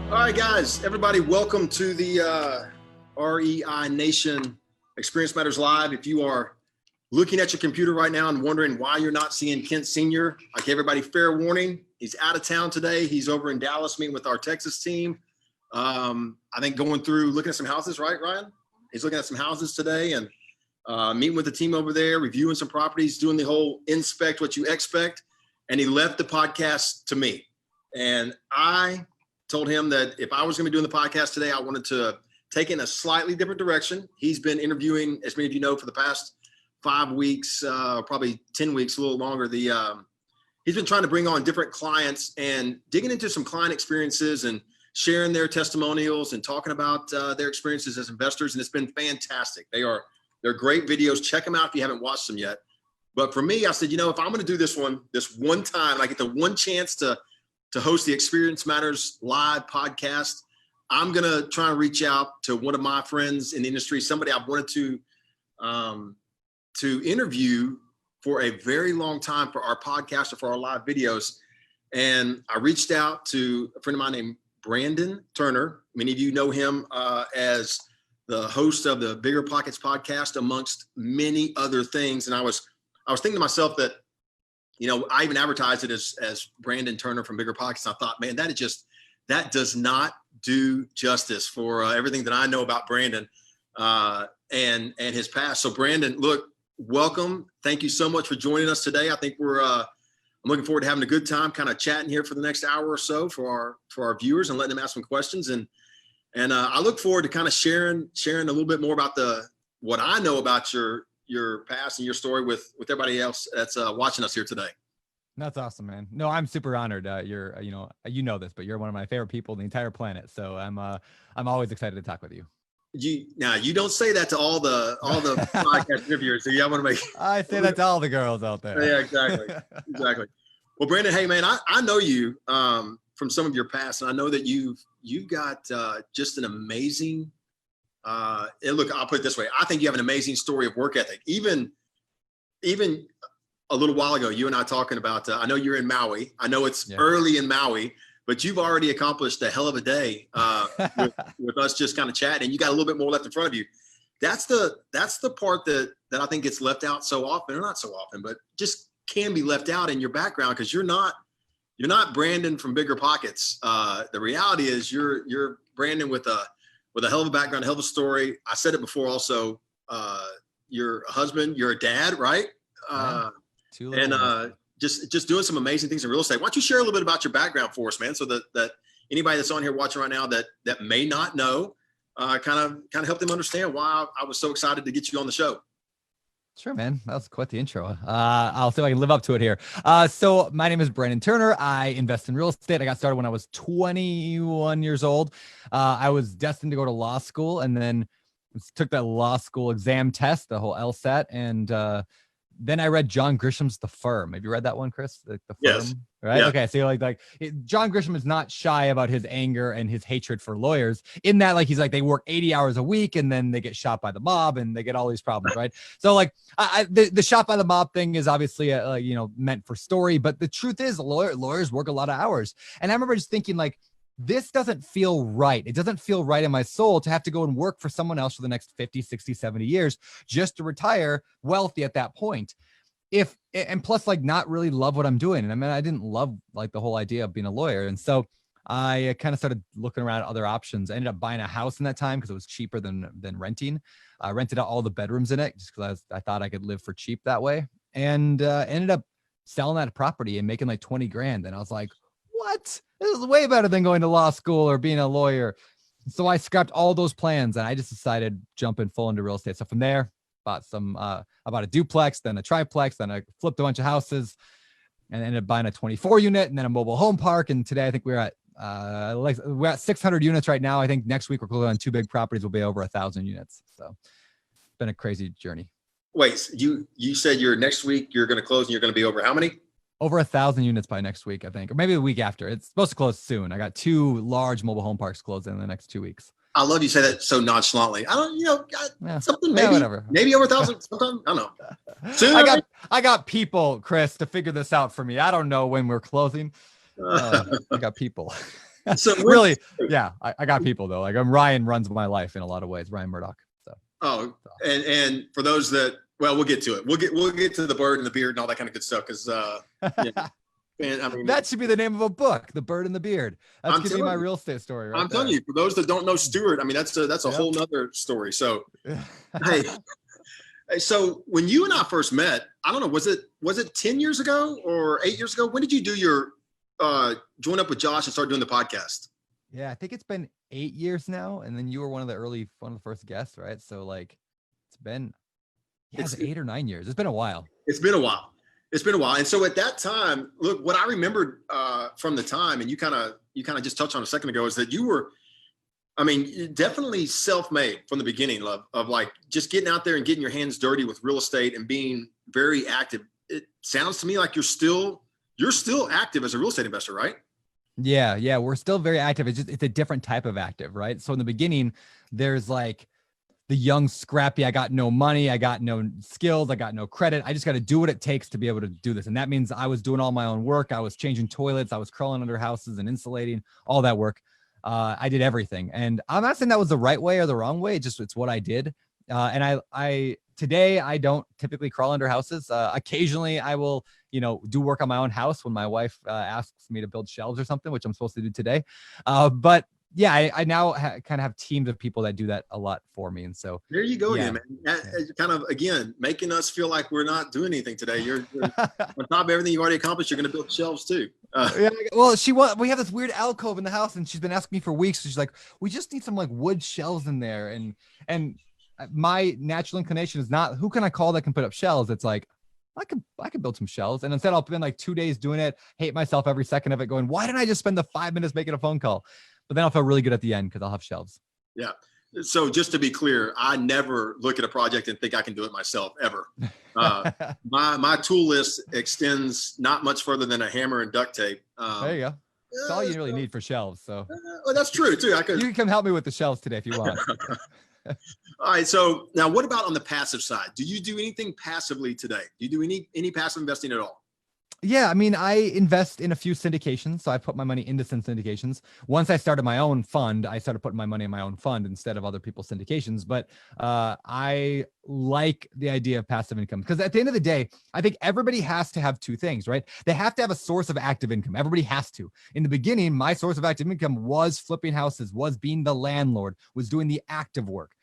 All right, guys, everybody, welcome to the REI Nation Experience Matters Live. If you are looking at your computer right now and wondering why you're not seeing Kent Sr., I give everybody fair warning. He's out of town today. He's over in Dallas meeting with our Texas team. I think going through, looking at some houses, right, Ryan? He's looking at some houses today and meeting with the team over there, reviewing some properties, doing the whole inspect what you expect. And he left the podcast to me. And I told him that if I was going to be doing the podcast today, I wanted to take it in a slightly different direction. He's been interviewing, as many of you know, for the past 5 weeks, probably 10 weeks, a little longer. He's been trying to bring on different clients and digging into some client experiences and sharing their testimonials and talking about their experiences as investors. And it's been fantastic. They're great videos. Check them out if you haven't watched them yet. But for me, I said, if I'm going to do this one time, I get the one chance to host the Experience Matters Live podcast, I'm going to try and reach out to one of my friends in the industry, somebody I've wanted to interview for a very long time for our podcast or for our live videos. And I reached out to a friend of mine named Brandon Turner. Many of you know him as the host of the Bigger Pockets podcast, amongst many other things. And I was thinking to myself that, I even advertised it as Brandon Turner from Bigger Pockets. I thought, man, that does not do justice for everything that I know about Brandon and his past. So Brandon, look, welcome. Thank you so much for joining us today. I think I'm looking forward to having a good time, kind of chatting here for the next hour or so for our viewers and letting them ask some questions. And I look forward to kind of sharing a little bit more about what I know about your past and your story with everybody else that's watching us here today. That's awesome, man. No, I'm super honored. You're, you know this, but you're one of my favorite people on the entire planet. So I'm always excited to talk with you. You don't say that to all the podcast interviewers. So I want to make. I say that to all the girls out there. Yeah, exactly. Well, Brandon, hey man, I know you from some of your past, and I know that you've got just an amazing. Look, I'll put it this way. I think you have an amazing story of work ethic. Even a little while ago, you and I talking about, I know you're in Maui. I know it's early in Maui, but you've already accomplished a hell of a day with us just kind of chatting. And you got a little bit more left in front of you. That's the part that I think gets left out so often, or not so often, but just can be left out in your background because you're not Brandon from Bigger Pockets. The reality is you're Brandon with a hell of a background, a hell of a story. I said it before also, you're a husband, you're a dad, right? Just doing some amazing things in real estate. Why don't you share a little bit about your background for us, man? So that anybody that's on here watching right now that may not know, kind of help them understand why I was so excited to get you on the show. Sure, man. That was quite the intro. I'll see if I can live up to it here. So my name is Brandon Turner. I invest in real estate. I got started when I was 21 years old. I was destined to go to law school and then took that law school exam test, the whole LSAT. And then I read John Grisham's The Firm. Have you read that one, Chris? The Firm? Yes. Right? Yeah. Okay. So John Grisham is not shy about his anger and his hatred for lawyers in that, he's they work 80 hours a week and then they get shot by the mob and they get all these problems. Right. So the shot by the mob thing is obviously, meant for story, but the truth is lawyers work a lot of hours. And I remember just thinking this doesn't feel right. It doesn't feel right in my soul to have to go and work for someone else for the next 50, 60, 70 years just to retire wealthy at that point. And plus not really love what I'm doing. And I mean, I didn't love the whole idea of being a lawyer. And so I kind of started looking around at other options. I ended up buying a house in that time because it was cheaper than renting. I rented out all the bedrooms in it just because I thought I could live for cheap that way. And ended up selling that property and making $20 grand. And I was like, what? This is way better than going to law school or being a lawyer. So I scrapped all those plans and I just decided jumping full into real estate. So from there, bought a duplex, then a triplex, then I flipped a bunch of houses and ended up buying a 24 unit and then a mobile home park. And today I think we're at 600 units right now. I think next week we're closing on 2 big properties. We'll be over 1,000 units. So it's been a crazy journey. Wait, you said next week you're going to close and you're going to be over how many? Over 1,000 units by next week, I think, or maybe the week after. It's supposed to close soon. I got 2 large mobile home parks closing in the next 2 weeks. I love you say that so nonchalantly. I don't, something maybe, whatever. Maybe over 1,000. Sometimes I don't know. Soon, I got people, Chris, to figure this out for me. I don't know when we're closing. I got people. So Really, yeah, I got people though. Like Ryan runs my life in a lot of ways. Ryan Murdoch. So. And for those that, well, we'll get to it. We'll get to the bird and the beard and all that kind of good stuff because yeah. And I mean, that should be the name of a book, The Bird and the Beard. That's gonna be my real estate story, right? I'm telling you, for those that don't know Stuart, I mean, that's a whole nother story. So, hey, so when you and I first met, I don't know, was it 10 years ago or 8 years ago? When did you do your join up with Josh and start doing the podcast? Yeah, I think it's been 8 years now, and then you were one of the first guests, right? So like, it's been it's 8 or 9 years. It's been a while. It's been a while. And so at that time, look, what I remembered from the time, and you kind of just touched on a second ago, is that you were, I mean, definitely self-made from the beginning, love, of like just getting out there and getting your hands dirty with real estate and being very active. It sounds to me like you're still active as a real estate investor, right? Yeah, we're still very active. It's a different type of active, right? So in the beginning, there's like the young, scrappy, I got no money, I got no skills, I got no credit. I just got to do what it takes to be able to do this. And that means I was doing all my own work. I was changing toilets. I was crawling under houses and insulating, all that work. I did everything. And I'm not saying that was the right way or the wrong way. It's what I did. And today I don't typically crawl under houses. Occasionally I will, do work on my own house when my wife asks me to build shelves or something, which I'm supposed to do today. But yeah, I now kind of have teams of people that do that a lot for me. And so there you go again, man. Kind of, again, making us feel like we're not doing anything today. You're on top of everything you've already accomplished. You're going to build shelves too. Yeah, well, we have this weird alcove in the house and she's been asking me for weeks. She's like, we just need some like wood shelves in there. And my natural inclination is not, who can I call that can put up shelves? It's like, I could build some shelves. And instead I'll spend like 2 days doing it, hate myself every second of it, going, why didn't I just spend the 5 minutes making a phone call? But then I'll feel really good at the end because I'll have shelves. Yeah. So just to be clear, I never look at a project and think I can do it myself ever. My tool list extends not much further than a hammer and duct tape. There you go. That's all you really need for shelves. So well, that's true too. You can come help me with the shelves today if you want. All right. So now what about on the passive side? Do you do anything passively today? Do you do any passive investing at all? Yeah, I mean, I invest in a few syndications. So I put my money into some syndications. Once I started my own fund, I started putting my money in my own fund instead of other people's syndications. But I like the idea of passive income because at the end of the day, I think everybody has to have two things, right? They have to have a source of active income. Everybody has to. In the beginning, my source of active income was flipping houses, was being the landlord, was doing the active work.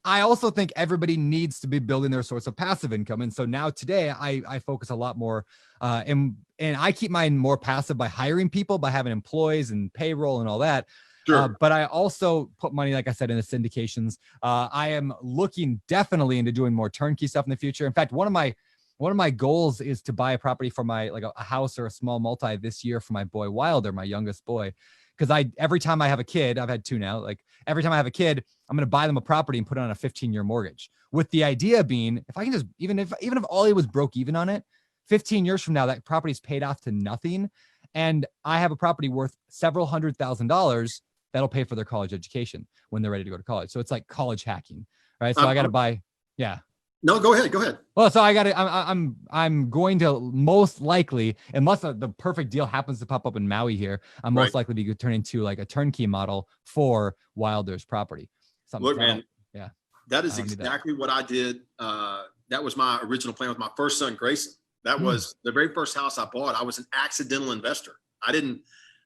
I also think everybody needs to be building their source of passive income. And so now today I focus a lot more and I keep mine more passive by hiring people, by having employees and payroll and all that. Sure. But I also put money, like I said, in the syndications. I am looking definitely into doing more turnkey stuff in the future. In fact, one of my goals is to buy a property for my, like a house or a small multi this year for my boy Wilder, my youngest boy. Because every time I have a kid, I've had two now, like every time I have a kid, I'm going to buy them a property and put it on a 15-year mortgage with the idea being, if I can just, even if all he was broke even on it, 15 years from now, that property's paid off to nothing. And I have a property worth several $100,000 that'll pay for their college education when they're ready to go to college. So it's like college hacking, right? So I got to buy. Yeah. No, go ahead. Well, so I'm going to most likely, unless the perfect deal happens to pop up in Maui here, I'm most likely to turn into like a turnkey model for Wilder's property. Look, man, yeah, that is exactly what I did. That was my original plan with my first son, Grayson. That was the very first house I bought. I was an accidental investor. I didn't,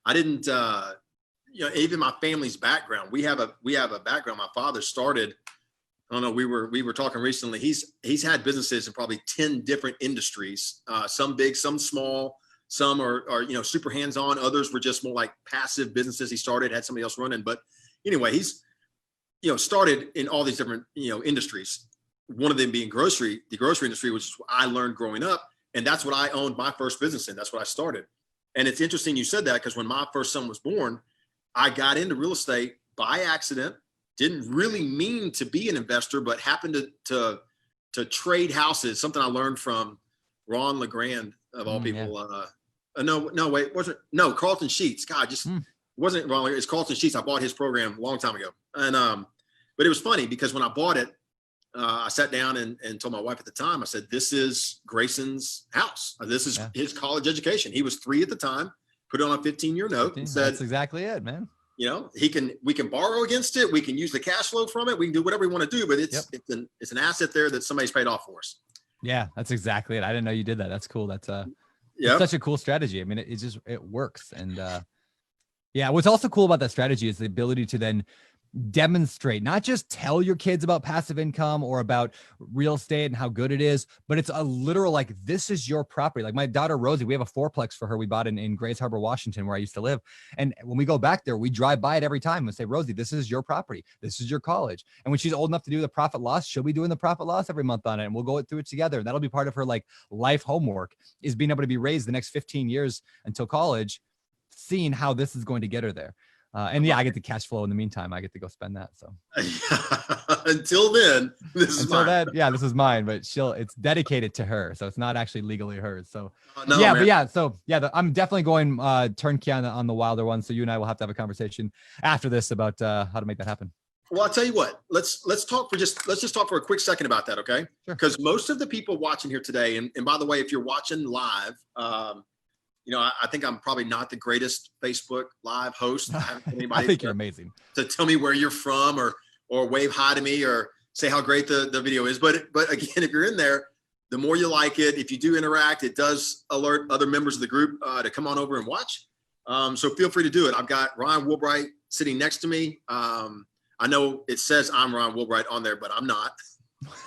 even my family's background, we have a background. My father started, I don't know. We were talking recently. He's had businesses in probably 10 different industries. Some big, some small, some are super hands-on. Others were just more like passive businesses. He started, had somebody else running. But anyway, he's started in all these different industries. One of them being the grocery industry, which is what I learned growing up, and that's what I owned my first business in. That's what I started. And it's interesting you said that because when my first son was born, I got into real estate by accident. Didn't really mean to be an investor, but happened to trade houses. Something I learned from Ron LeGrand of all people. Carlton Sheets. God, wasn't Ron. It's Carlton Sheets. I bought his program a long time ago, and but it was funny because when I bought it, I sat down and told my wife at the time. I said, "This is Grayson's house. This is his college education. He was 3 at the time. put it on a 15-year note and said, that's exactly it, man. you know, we can borrow against it. We can use the cash flow from it. We can do whatever we want to do, but it's an asset there that somebody's paid off for us. Yeah, that's exactly it. I didn't know you did that. That's cool. That's it's such a cool strategy. I mean, it works. And yeah, what's also cool about that strategy is the ability to then demonstrate, not just tell your kids about passive income or about real estate and how good it is, but it's a literal, like, this is your property. Like my daughter, Rosie, we have a fourplex for her. We bought in Grays Harbor, Washington, where I used to live. And when we go back there, we drive by it every time and say, Rosie, this is your property. This is your college. And when she's old enough to do the profit loss, she'll be doing the profit loss every month on it. And we'll go through it together. That'll be part of her like life homework, is being able to be raised the next 15 years until college, seeing how this is going to get her there. And yeah, I get the cash flow in the meantime. I get to go spend that. So until then, this is mine. This is mine, but it's dedicated to her. So it's not actually legally hers. So I'm definitely going turnkey on the Wilder one. So you and I will have to have a conversation after this about how to make that happen. Well, I'll tell you what, let's just talk for a quick second about that. Okay. Because most of the people watching here today, and by the way, if you're watching live, you know, I think I'm probably not the greatest Facebook Live host. I think you're amazing. To tell me where you're from or wave hi to me or say how great the video is. But again, if you're in there, the more you like it, if you do interact, it does alert other members of the group to come on over and watch. So feel free to do it. I've got Ryan Woolbright sitting next to me. I know it says I'm Ryan Woolbright on there, but I'm not.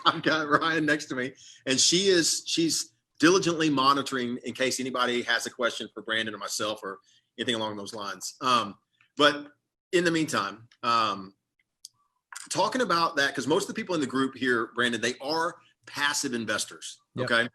I've got Ryan next to me, and she's diligently monitoring in case anybody has a question for Brandon or myself or anything along those lines. But in the meantime, talking about that, because most of the people in the group here, Brandon, they are passive investors. Yep. Okay.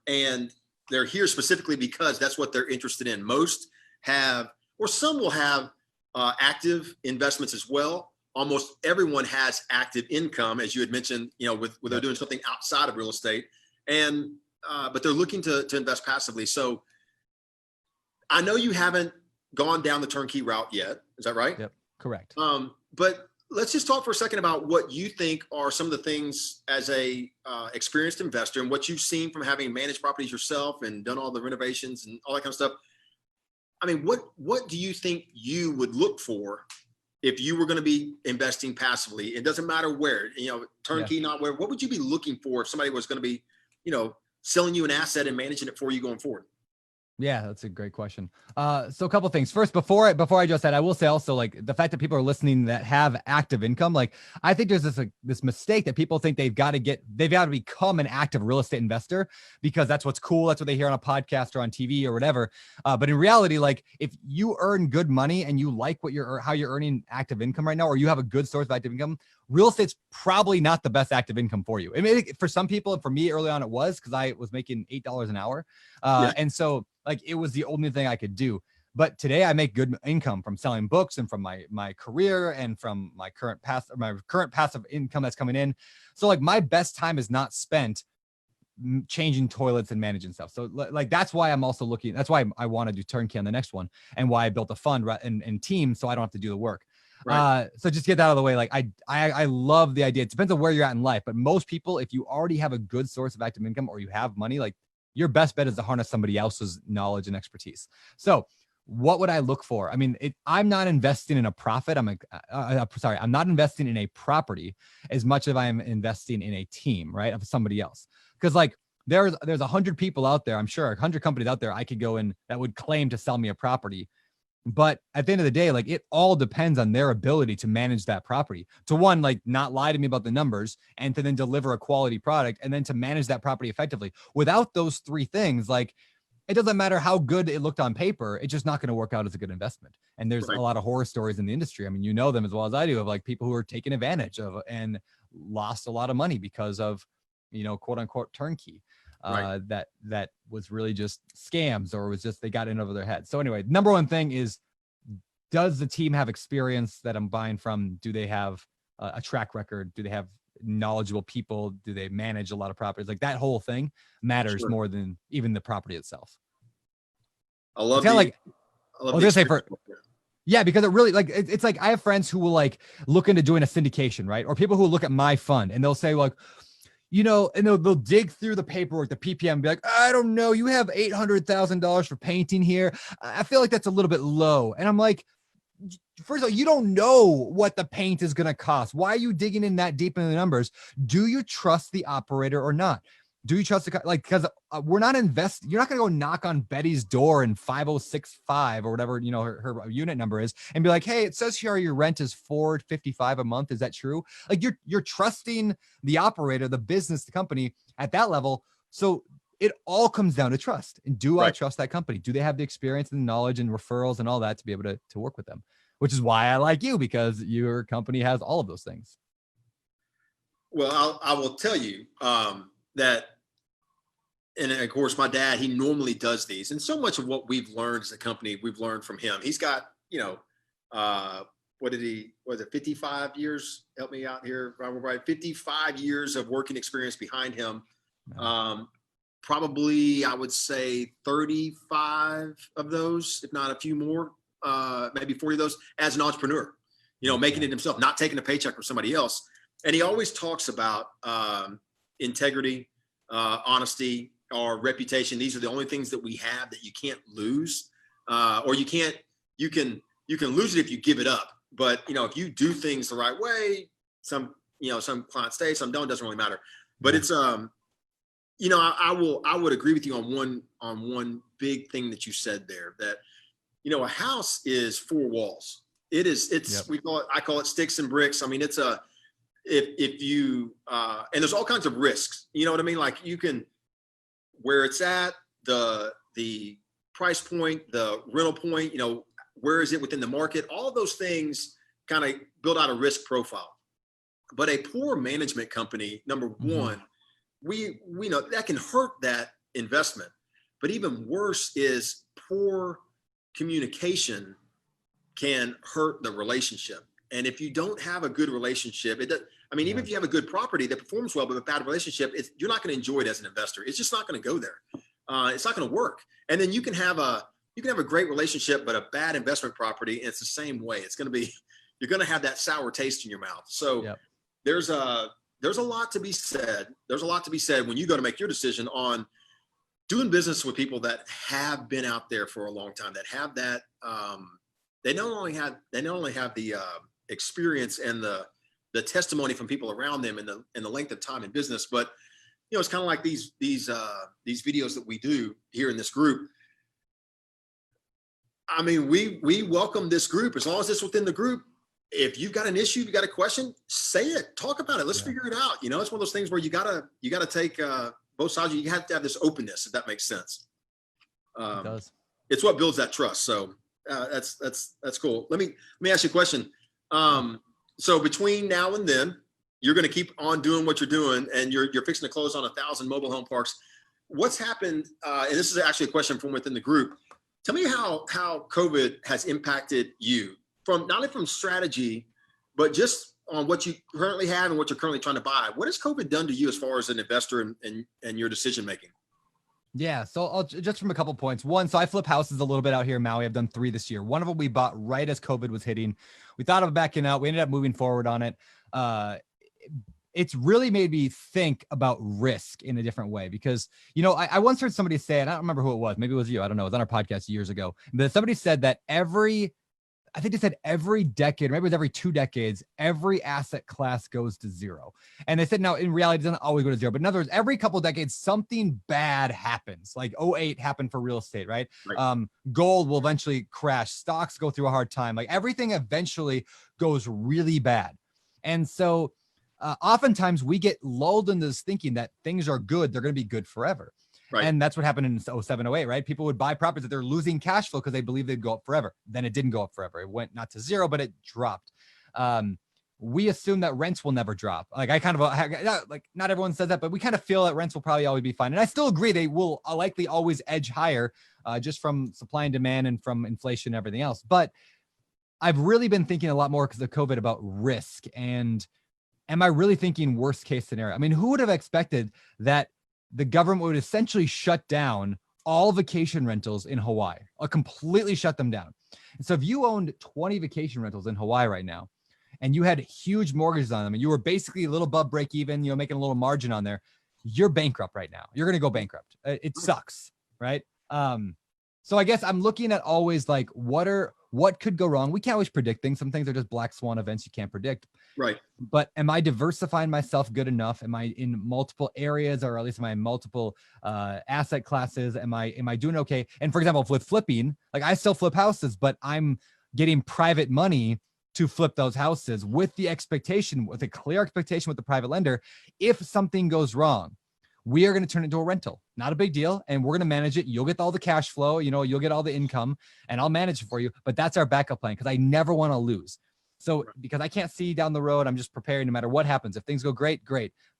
And they're here specifically because that's what they're interested in. Most have, or some will have active investments as well. Almost everyone has active income, as you had mentioned, you know, with they're doing something outside of real estate. And but they're looking to invest passively. So I know you haven't gone down the turnkey route yet. Is that right? Yep, correct. But let's just talk for a second about what you think are some of the things as a experienced investor and what you've seen from having managed properties yourself and done all the renovations and all that kind of stuff. I mean, what do you think you would look for if you were going to be investing passively? It doesn't matter where, you know, turnkey, not where. What would you be looking for if somebody was going to be, you know, selling you an asset and managing it for you going forward? Yeah, that's a great question. So a couple things. First, before I address that, I will say also, like, the fact that people are listening that have active income, like, I think there's this mistake that people think they've got to become an active real estate investor because that's what's cool. That's what they hear on a podcast or on TV or whatever. But in reality, like, if you earn good money and you like how you're earning active income right now, or you have a good source of active income, real estate's probably not the best active income for you. I mean, for some people, and for me early on, it was, because I was making $8 an hour. And so, like, it was the only thing I could do. But today I make good income from selling books and from my career and from my current passive income that's coming in. So, like, my best time is not spent changing toilets and managing stuff. So, like, that's why I'm also looking. That's why I want to do turnkey on the next one, and why I built a fund and team so I don't have to do the work. Right. So just get that out of the way. Like, I love the idea. It depends on where you're at in life, but most people, if you already have a good source of active income or you have money, like, your best bet is to harness somebody else's knowledge and expertise. So what would I look for? I mean, I'm not investing in a profit. I'm not investing in a property as much as I am investing in a team, right, of somebody else. Because, like, there's 100 people out there, I'm sure 100 companies out there I could go in that would claim to sell me a property. But at the end of the day, like, it all depends on their ability to manage that property, to one, like, not lie to me about the numbers, and to then deliver a quality product, and then to manage that property effectively. Without those three things, like, it doesn't matter how good it looked on paper, it's just not going to work out as a good investment. And there's a lot of horror stories in the industry. I mean, you know them as well as I do, of, like, people who are taken advantage of and lost a lot of money because of, you know, quote unquote turnkey. That was really just scams, or was just, they got in over their head. So anyway, number one thing is, does the team have experience that I'm buying from? Do they have a track record? Do they have knowledgeable people? Do they manage a lot of properties? Like, that whole thing matters more than even the property itself. Yeah, because it really, like, it's like, I have friends who will, like, look into doing a syndication, right? Or people who will look at my fund and they'll say, like, and they'll dig through the paperwork, the PPM, be like, I don't know, you have $800,000 for painting here. I feel like that's a little bit low. And I'm like, first of all, you don't know what the paint is going to cost. Why are you digging in that deep into the numbers? Do you trust the operator or not? Do you trust because we're not investing. You're not going to go knock on Betty's door in 5065 or whatever, her unit number is, and be like, hey, it says here your rent is $455 a month. Is that true? Like you're trusting the operator, the business, the company at that level. So it all comes down to trust. And do I trust that company? Do they have the experience and knowledge and referrals and all that to be able to work with them? Which is why I like you, because your company has all of those things. Well, I will tell you that, and of course, my dad, he normally does these. And so much of what we've learned as a company, we've learned from him. He's got, what did he, was it 55 years? Help me out here, right? 55 years of working experience behind him. Probably, I would say 35 of those, if not a few more, maybe 40 of those as an entrepreneur, making it himself, not taking a paycheck from somebody else. And he always talks about integrity, honesty, our reputation. These are the only things that we have that you can't lose, or you can lose it if you give it up. But, if you do things the right way, some clients stay, some don't, doesn't really matter. But it's, I would agree with you on one big thing that you said there, that, a house is four walls. I call it sticks and bricks. I mean, it's if you, and there's all kinds of risks, you know what I mean? Like you can, where it's at, the price point, the rental point, where is it within the market? All of those things kind of build out a risk profile. But a poor management company, number one, we know that can hurt that investment. But even worse is poor communication can hurt the relationship. And if you don't have a good relationship, even if you have a good property that performs well, but a bad relationship, you're not going to enjoy it as an investor. It's just not going to go there. It's not going to work. And then you can have a great relationship, but a bad investment property, and it's the same way. You're going to have that sour taste in your mouth. So there's a lot to be said. There's a lot to be said when you go to make your decision on doing business with people that have been out there for a long time, that have that. They not only have the experience and the testimony from people around them and the length of time in business, but it's kind of like these videos that we do here in this group. I mean, we welcome this group as long as it's within the group. If you've got an issue, you got a question, say it, talk about it. Let's figure it out. It's one of those things where you gotta take both sides. You have to have this openness, if that makes sense. It does. It's what builds that trust. So that's cool. Let me ask you a question. So between now and then, you're going to keep on doing what you're doing, and you're fixing to close on 1,000 mobile home parks. What's happened? And this is actually a question from within the group. Tell me how COVID has impacted you, from not only from strategy, but just on what you currently have and what you're currently trying to buy. What has COVID done to you as far as an investor and your decision making? Yeah. So I'll just from a couple points. One, so I flip houses a little bit out here in Maui. I've done 3 this year. One of them we bought right as COVID was hitting. We thought of backing out. We ended up moving forward on it. It's really made me think about risk in a different way, because, I once heard somebody say, and I don't remember who it was. Maybe it was you. I don't know. It was on our podcast years ago. But somebody said that every decade, or maybe it was every 2 decades, every asset class goes to zero. And they said, now in reality, it doesn't always go to zero. But in other words, every couple of decades, something bad happens. Like 2008 happened for real estate, right? Gold will eventually crash. Stocks go through a hard time. Like everything eventually goes really bad. And so oftentimes we get lulled into this thinking that things are good. They're going to be good forever. Right. And that's what happened in 07, 08, right? People would buy properties that they're losing cash flow because they believe they'd go up forever. Then it didn't go up forever. It went not to zero, but it dropped. We assume that rents will never drop. Like not everyone says that, but we kind of feel that rents will probably always be fine. And I still agree they will likely always edge higher just from supply and demand and from inflation and everything else. But I've really been thinking a lot more because of COVID about risk. And am I really thinking worst case scenario? I mean, who would have expected that the government would essentially shut down all vacation rentals in Hawaii, completely shut them down? And so if you owned 20 vacation rentals in Hawaii right now, and you had huge mortgages on them and you were basically a little above break even, making a little margin on there, you're bankrupt right now. You're going to go bankrupt. It sucks. Right. So I guess I'm looking at always like, what could go wrong? We can't always predict things. Some things are just black swan events you can't predict. Right. But am I diversifying myself good enough? Am I in multiple areas, or at least am I in multiple asset classes? Am I doing okay? And for example, with flipping, like I still flip houses, but I'm getting private money to flip those houses with the expectation, with a clear expectation with the private lender. If something goes wrong, we are going to turn it into a rental. Not a big deal. And we're going to manage it. You'll get all the cash flow, you'll get all the income, and I'll manage it for you. But that's our backup plan, because I never want to lose. So because I can't see down the road, I'm just preparing no matter what happens. If things go great.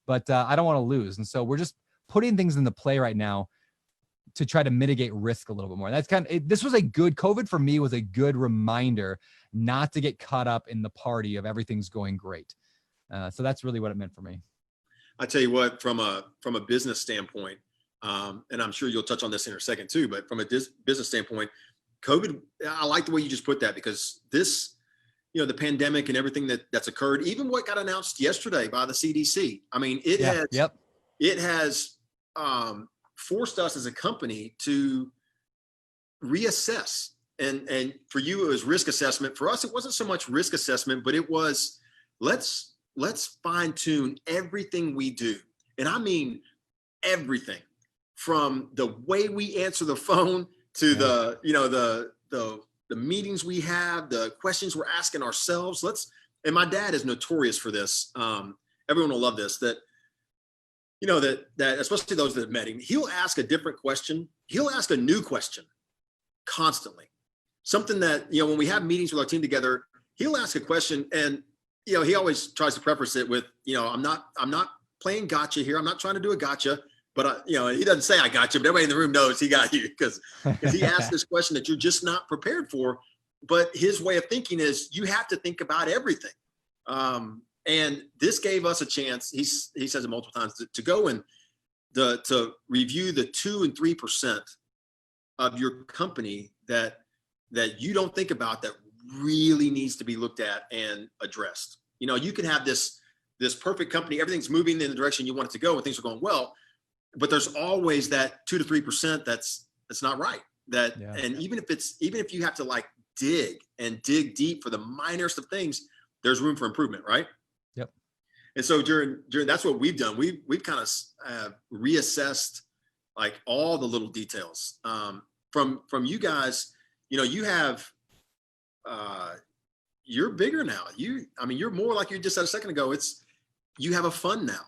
But I don't want to lose. And so we're just putting things into play right now to try to mitigate risk a little bit more. That's this was a good, COVID for me was a good reminder not to get caught up in the party of everything's going great. So that's really what it meant for me. I tell you what, from a business standpoint, and I'm sure you'll touch on this in a second too, but from a business standpoint, COVID, I like the way you just put that, because this, the pandemic and everything that's occurred, even what got announced yesterday by the CDC. I mean, it has forced us as a company to reassess. And for you, it was risk assessment. For us, it wasn't so much risk assessment, but it was let's fine tune everything we do. And I mean, everything from the way we answer the phone to the meetings we have, the questions we're asking ourselves. And my dad is notorious for this. Everyone will love this, that especially those that have met him, he'll ask a different question. He'll ask a new question constantly. Something that, when we have meetings with our team together, he'll ask a question, and he always tries to preface it with, I'm not playing gotcha here. I'm not trying to do a gotcha, but he doesn't say I got you, but everybody in the room knows he got you, because he asked this question that you're just not prepared for. But his way of thinking is you have to think about everything. And this gave us a chance. He says it multiple times to go and to review the 2 and 3% of your company that you don't think about, that really needs to be looked at and addressed. You can have this perfect company, everything's moving in the direction you want it to go and things are going well, but there's always that 2 to 3% that's not right. And even if you have to like dig deep for the minorest of things, there's room for improvement, right? Yep. And so during that's what we've done. We've kind of reassessed like all the little details from you guys. You have you're bigger now. You're more, like you just said a second ago. You have a fund now.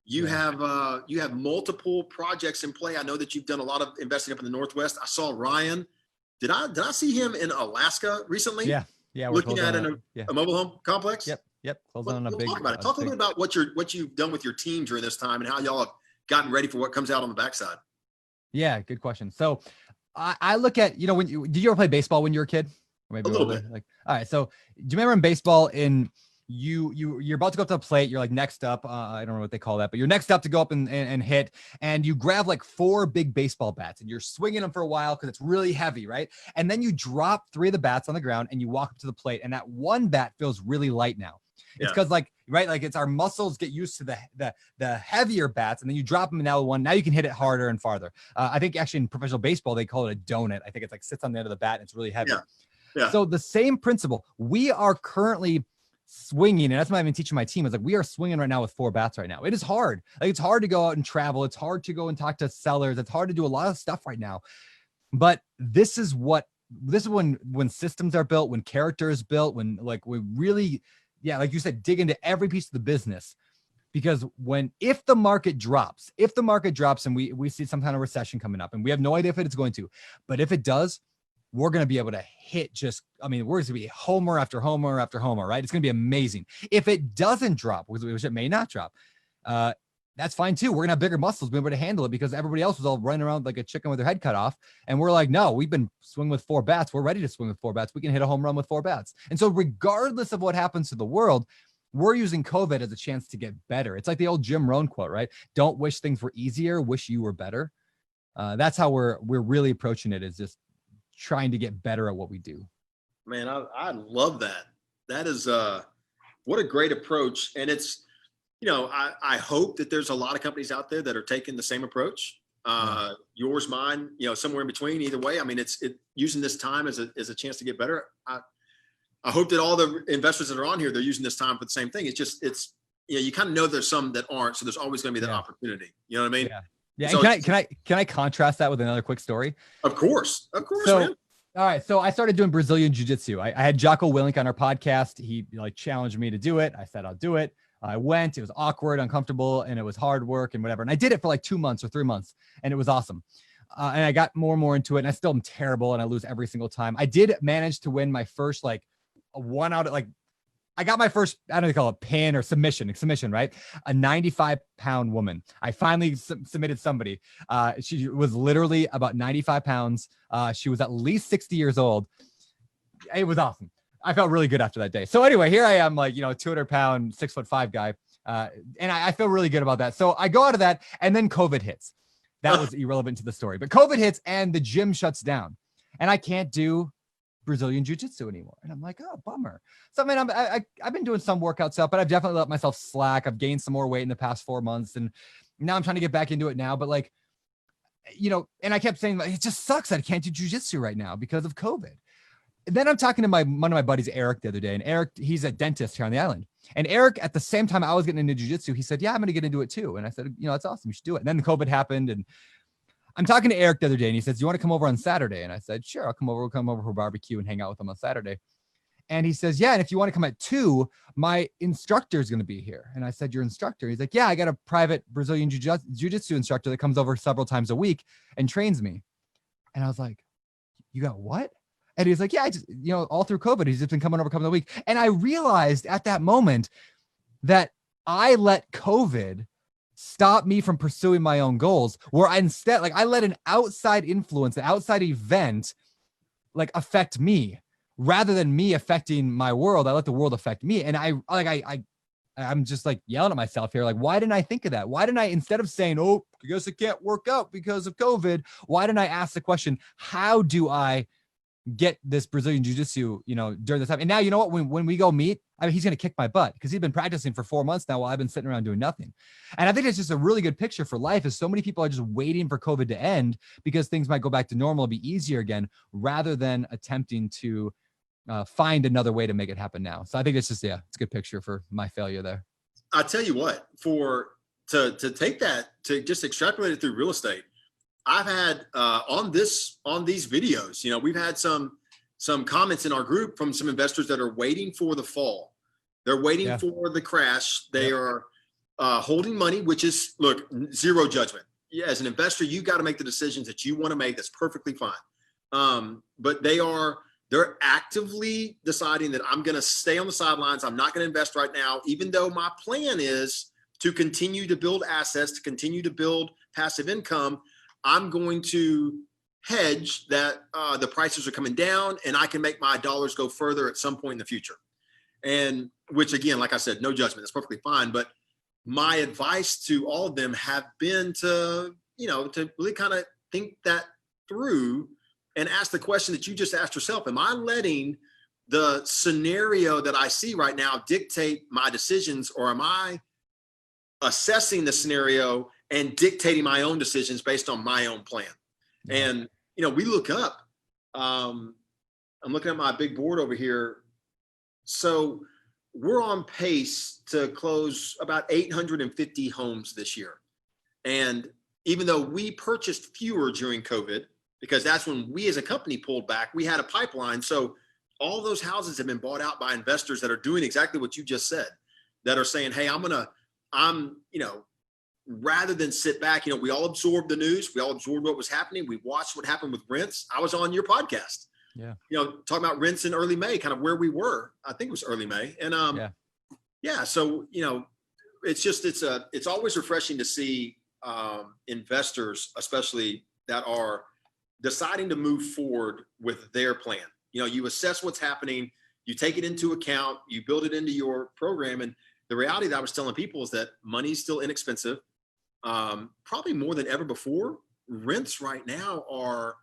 You have multiple projects in play. I know that you've done a lot of investing up in the Northwest. I saw Ryan. Did I see him in Alaska recently? Yeah. Looking at a mobile home complex. Yep. On a big. Talk about it. Talk a little bit about what you've done with your team during this time and how y'all have gotten ready for what comes out on the backside. Yeah, good question. So I look at, did you ever play baseball when you were a kid? Or maybe a little bit. Like, all right. So do you remember in baseball, you're about to go up to the plate, you're like next up, I don't know what they call that, but you're next up to go up and hit, and you grab like 4 big baseball bats and you're swinging them for a while because it's really heavy, right? And then you drop 3 of the bats on the ground and you walk up to the plate, and that one bat feels really light now. It's because it's our muscles get used to the heavier bats, and then you drop them, and now you can hit it harder and farther. I think actually in professional baseball they call it a donut. I think it's like sits on the end of the bat and it's really heavy. Yeah. So the same principle, we are currently swinging, and that's what I've been teaching my team, is like we are swinging right now with 4 bats right now. It is hard. Like it's hard to go out and travel. It's hard to go and talk to sellers. It's hard to do a lot of stuff right now. But this is when systems are built, when character is built, when like we really, like you said, dig into every piece of the business. Because if the market drops and we see some kind of recession coming up, and we have no idea if it's going to, but if it does, we're going to be able to hit we're going to be homer after homer after homer, right? It's going to be amazing. If it doesn't drop, which it may not drop, that's fine too. We're going to have bigger muscles, be able to handle it, because everybody else was all running around like a chicken with their head cut off. And we're like, no, we've been swinging with 4 bats. We're ready to swing with 4 bats. We can hit a home run with 4 bats. And so regardless of what happens to the world, we're using COVID as a chance to get better. It's like the old Jim Rohn quote, right? Don't wish things were easier, wish you were better. That's how we're really approaching it, is just trying to get better at what we do. Man, I love that. That is what a great approach. And it's, I hope that there's a lot of companies out there that are taking the same approach. Yours, mine, somewhere in between. Either way, I mean, it's using this time as a chance to get better. I hope that all the investors that are on here, they're using this time for the same thing. It's you kind of know there's some that aren't, so there's always going to be that opportunity. You know what I mean? Yeah. Yeah. So and can I contrast that with another quick story? Of course. So, Man. All right. So I started doing Brazilian jiu-jitsu. I had Jocko Willink on our podcast. He challenged me to do it. I said, I'll do it. I went, it was awkward, uncomfortable, and it was hard work and whatever. And I did it for like 2 months or 3 months, and it was awesome. And I got more and more into it, and I still am terrible, and I lose every single time. I did manage to win my first, I got my first, I don't know what you call it, pin or submission, right? A 95-pound woman. I finally submitted somebody. She was literally about 95 pounds. She was at least 60 years old. It was awesome. I felt really good after that day. So anyway, here I am, 200-pound, 6'5" guy. And I feel really good about that. So I go out of that, and then COVID hits. That was irrelevant to the story. But COVID hits, and the gym shuts down. And I can't do Brazilian jiu-jitsu anymore. And I'm like, oh, bummer. So, I mean, I've been doing some workout stuff, but I've definitely let myself slack. I've gained some more weight in the past 4 months. And now I'm trying to get back into it now. But and I kept saying, it just sucks that I can't do jiu-jitsu right now because of COVID. And then I'm talking to one of my buddies, Eric, the other day. And Eric, he's a dentist here on the island. And Eric, at the same time I was getting into jiu-jitsu, he said, yeah, I'm going to get into it too. And I said, that's awesome. You should do it. And then COVID happened. And I'm talking to Eric the other day, and he says, do you want to come over on Saturday? And I said, sure, I'll come over. We'll come over for barbecue and hang out with him on Saturday. And he says, yeah, and if you want to come at 2, my instructor is going to be here. And I said, your instructor? He's like, yeah, I got a private Brazilian jiu-jitsu instructor that comes over several times a week and trains me. And I was like, you got what? And he's like, yeah, I just, all through COVID, he's just been coming over a couple of weeks. And I realized at that moment that I let COVID stop me from pursuing my own goals, where I instead, I let an outside influence, an outside event, affect me rather than me affecting my world. I let the world affect me. And I'm just yelling at myself here. Why didn't I think of that? Why didn't I, instead of saying, oh, I guess it can't work out because of COVID, why didn't I ask the question, how do I get this Brazilian jiu-jitsu, during this time? And now, you know what, when we go meet, he's going to kick my butt because he's been practicing for 4 months now while I've been sitting around doing nothing. And I think it's just a really good picture for life, is so many people are just waiting for COVID to end because things might go back to normal, be easier again, rather than attempting to find another way to make it happen now. So I think it's just, it's a good picture for my failure there. I'll tell you what, to take that, to just extrapolate it through real estate, I've had on these videos, we've had some comments in our group from some investors that are waiting for the fall. They're waiting for the crash. They are holding money, which is, look, zero judgment. Yeah, as an investor, you got to make the decisions that you want to make. That's perfectly fine. But they're actively deciding that I'm going to stay on the sidelines. I'm not going to invest right now, even though my plan is to continue to build assets, to continue to build passive income. I'm going to hedge that the prices are coming down and I can make my dollars go further at some point in the future. And which, again, like I said, no judgment, that's perfectly fine. But my advice to all of them have been to really kind of think that through and ask the question that you just asked yourself. Am I letting the scenario that I see right now dictate my decisions, or am I assessing the scenario and dictating my own decisions based on my own plan? And, we look up, I'm looking at my big board over here. So we're on pace to close about 850 homes this year. And even though we purchased fewer during COVID, because that's when we as a company pulled back, we had a pipeline. So all those houses have been bought out by investors that are doing exactly what you just said, that are saying, hey, rather than sit back, we all absorbed the news. We all absorbed what was happening. We watched what happened with rents. I was on your podcast, talking about rents in early May, kind of where we were. I think it was early May. And so, it's always refreshing to see investors, especially that are deciding to move forward with their plan. You assess what's happening, you take it into account, you build it into your program. And the reality that I was telling people is that money's still inexpensive. Probably more than ever before. Rents right now are,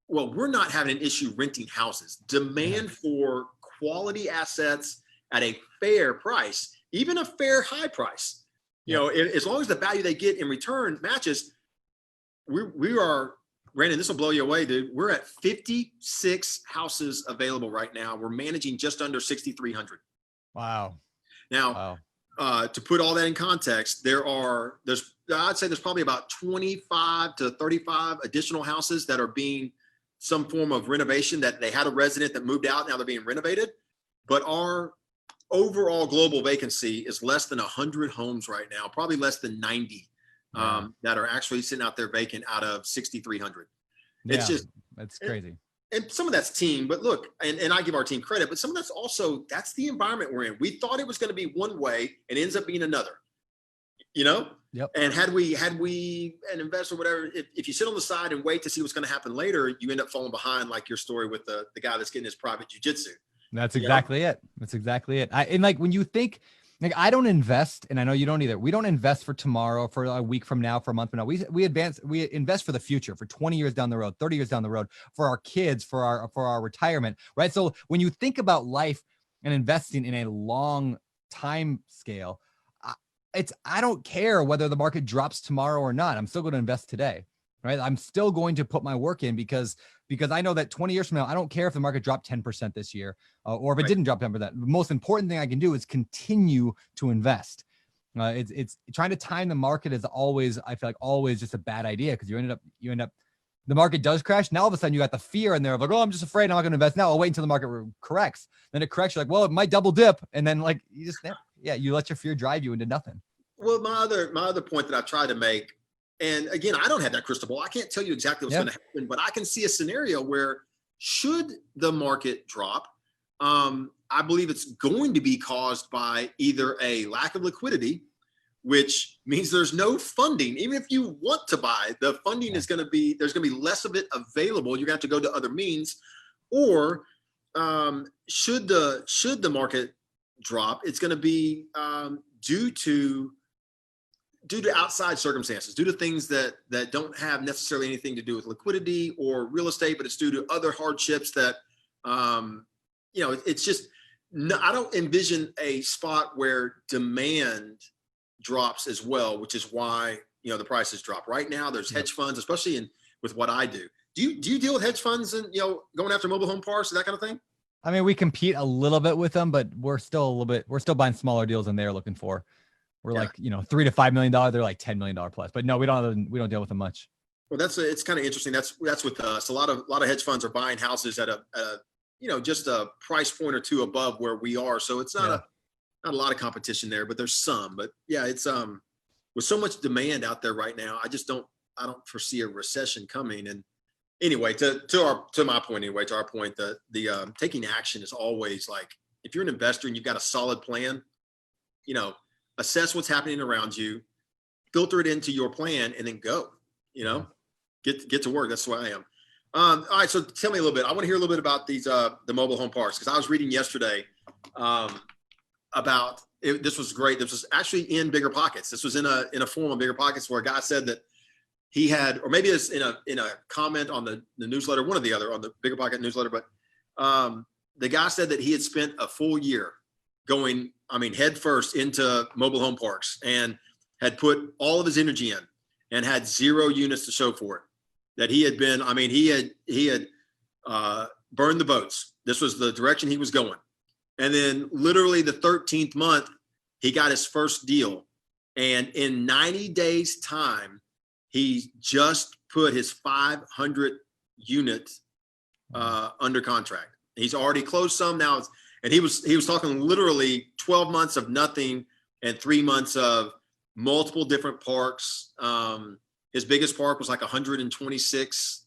we're not having an issue renting houses. Demand for quality assets at a fair price, even a fair high price. You know, as long as the value they get in return matches, we are, Brandon, this will blow you away, dude. We're at 56 houses available right now. We're managing just under 6,300. Wow. Now, to put all that in context, I'd say there's probably about 25 to 35 additional houses that are being some form of renovation, that they had a resident that moved out. Now they're being renovated, but our overall global vacancy is less than 100 homes right now, probably less than 90 that are actually sitting out there vacant out of 6,300. It's just, that's crazy. And some of that's team, but look, and I give our team credit, but some of that's also, that's the environment we're in. We thought it was going to be one way and ends up being another, you know? Yep. And had we an investor, whatever, if you sit on the side and wait to see what's going to happen later, you end up falling behind, like your story with the guy that's getting his private jujitsu. That's exactly it. That's exactly it. And like, when you think, like, I don't invest, and I know you don't either. We don't invest for tomorrow, for a week from now, for a month from now. We invest for the future, for 20 years down the road, 30 years down the road, for our kids, for our retirement, right? So when you think about life and investing in a long time scale, I don't care whether the market drops tomorrow or not. I'm still going to invest today, right? I'm still going to put my work in because I know that 20 years from now, I don't care if the market dropped 10% this year or if it didn't drop 10%. The most important thing I can do is continue to invest. It's trying to time the market is always, I feel like, always just a bad idea, because you end up, the market does crash. Now all of a sudden you got the fear in there of like, oh, I'm just afraid, I'm not going to invest now. I'll wait until the market corrects. Then it corrects. You're like, well, it might double dip. And then, like, you let your fear drive you into nothing. Well, my other point that I've tried to make, and again, I don't have that crystal ball. I can't tell you exactly what's going to happen, but I can see a scenario where, should the market drop, I believe it's going to be caused by either a lack of liquidity, which means there's no funding. Even if you want to buy, the funding is going to be, there's going to be less of it available. You're going to have to go to other means. Or should the market drop, it's going to be due to outside circumstances, due to things that don't have necessarily anything to do with liquidity or real estate, but it's due to other hardships that, it's just, I don't envision a spot where demand drops as well, which is why, the prices drop. Right now, there's hedge funds, especially with what I do. Do you deal with hedge funds and, going after mobile home parks and that kind of thing? I mean, we compete a little bit with them, but we're still buying smaller deals than they're looking for. We're like, $3 to $5 million. They're like $10 million plus, but no, we don't deal with them much. Well, it's kind of interesting. That's with us. A lot of hedge funds are buying houses at a just a price point or two above where we are. So it's not a lot of competition there, but there's some. But yeah, it's with so much demand out there right now, I don't foresee a recession coming. And anyway, to my point, to our point, the taking action is always like, if you're an investor and you've got a solid plan, assess what's happening around you, filter it into your plan, and then go, get to work. That's the way I am. All right. So tell me a little bit. I want to hear a little bit about these, the mobile home parks. Cause I was reading yesterday about it. This was great. This was actually in Bigger Pockets. This was in a forum of Bigger Pockets, where a guy said that he had, or maybe it's in a comment on the newsletter, one or the other, on the Bigger Pocket newsletter. But the guy said that he had spent a full year going, head first into mobile home parks, and had put all of his energy in and had 0 units to show for it. That he had been, he had burned the boats. This was the direction he was going. And then literally the 13th month, he got his first deal. And in 90 days time, he just put his 500 unit under contract. He's already closed some now. And he was talking literally 12 months of nothing and 3 months of multiple different parks. His biggest park was like 126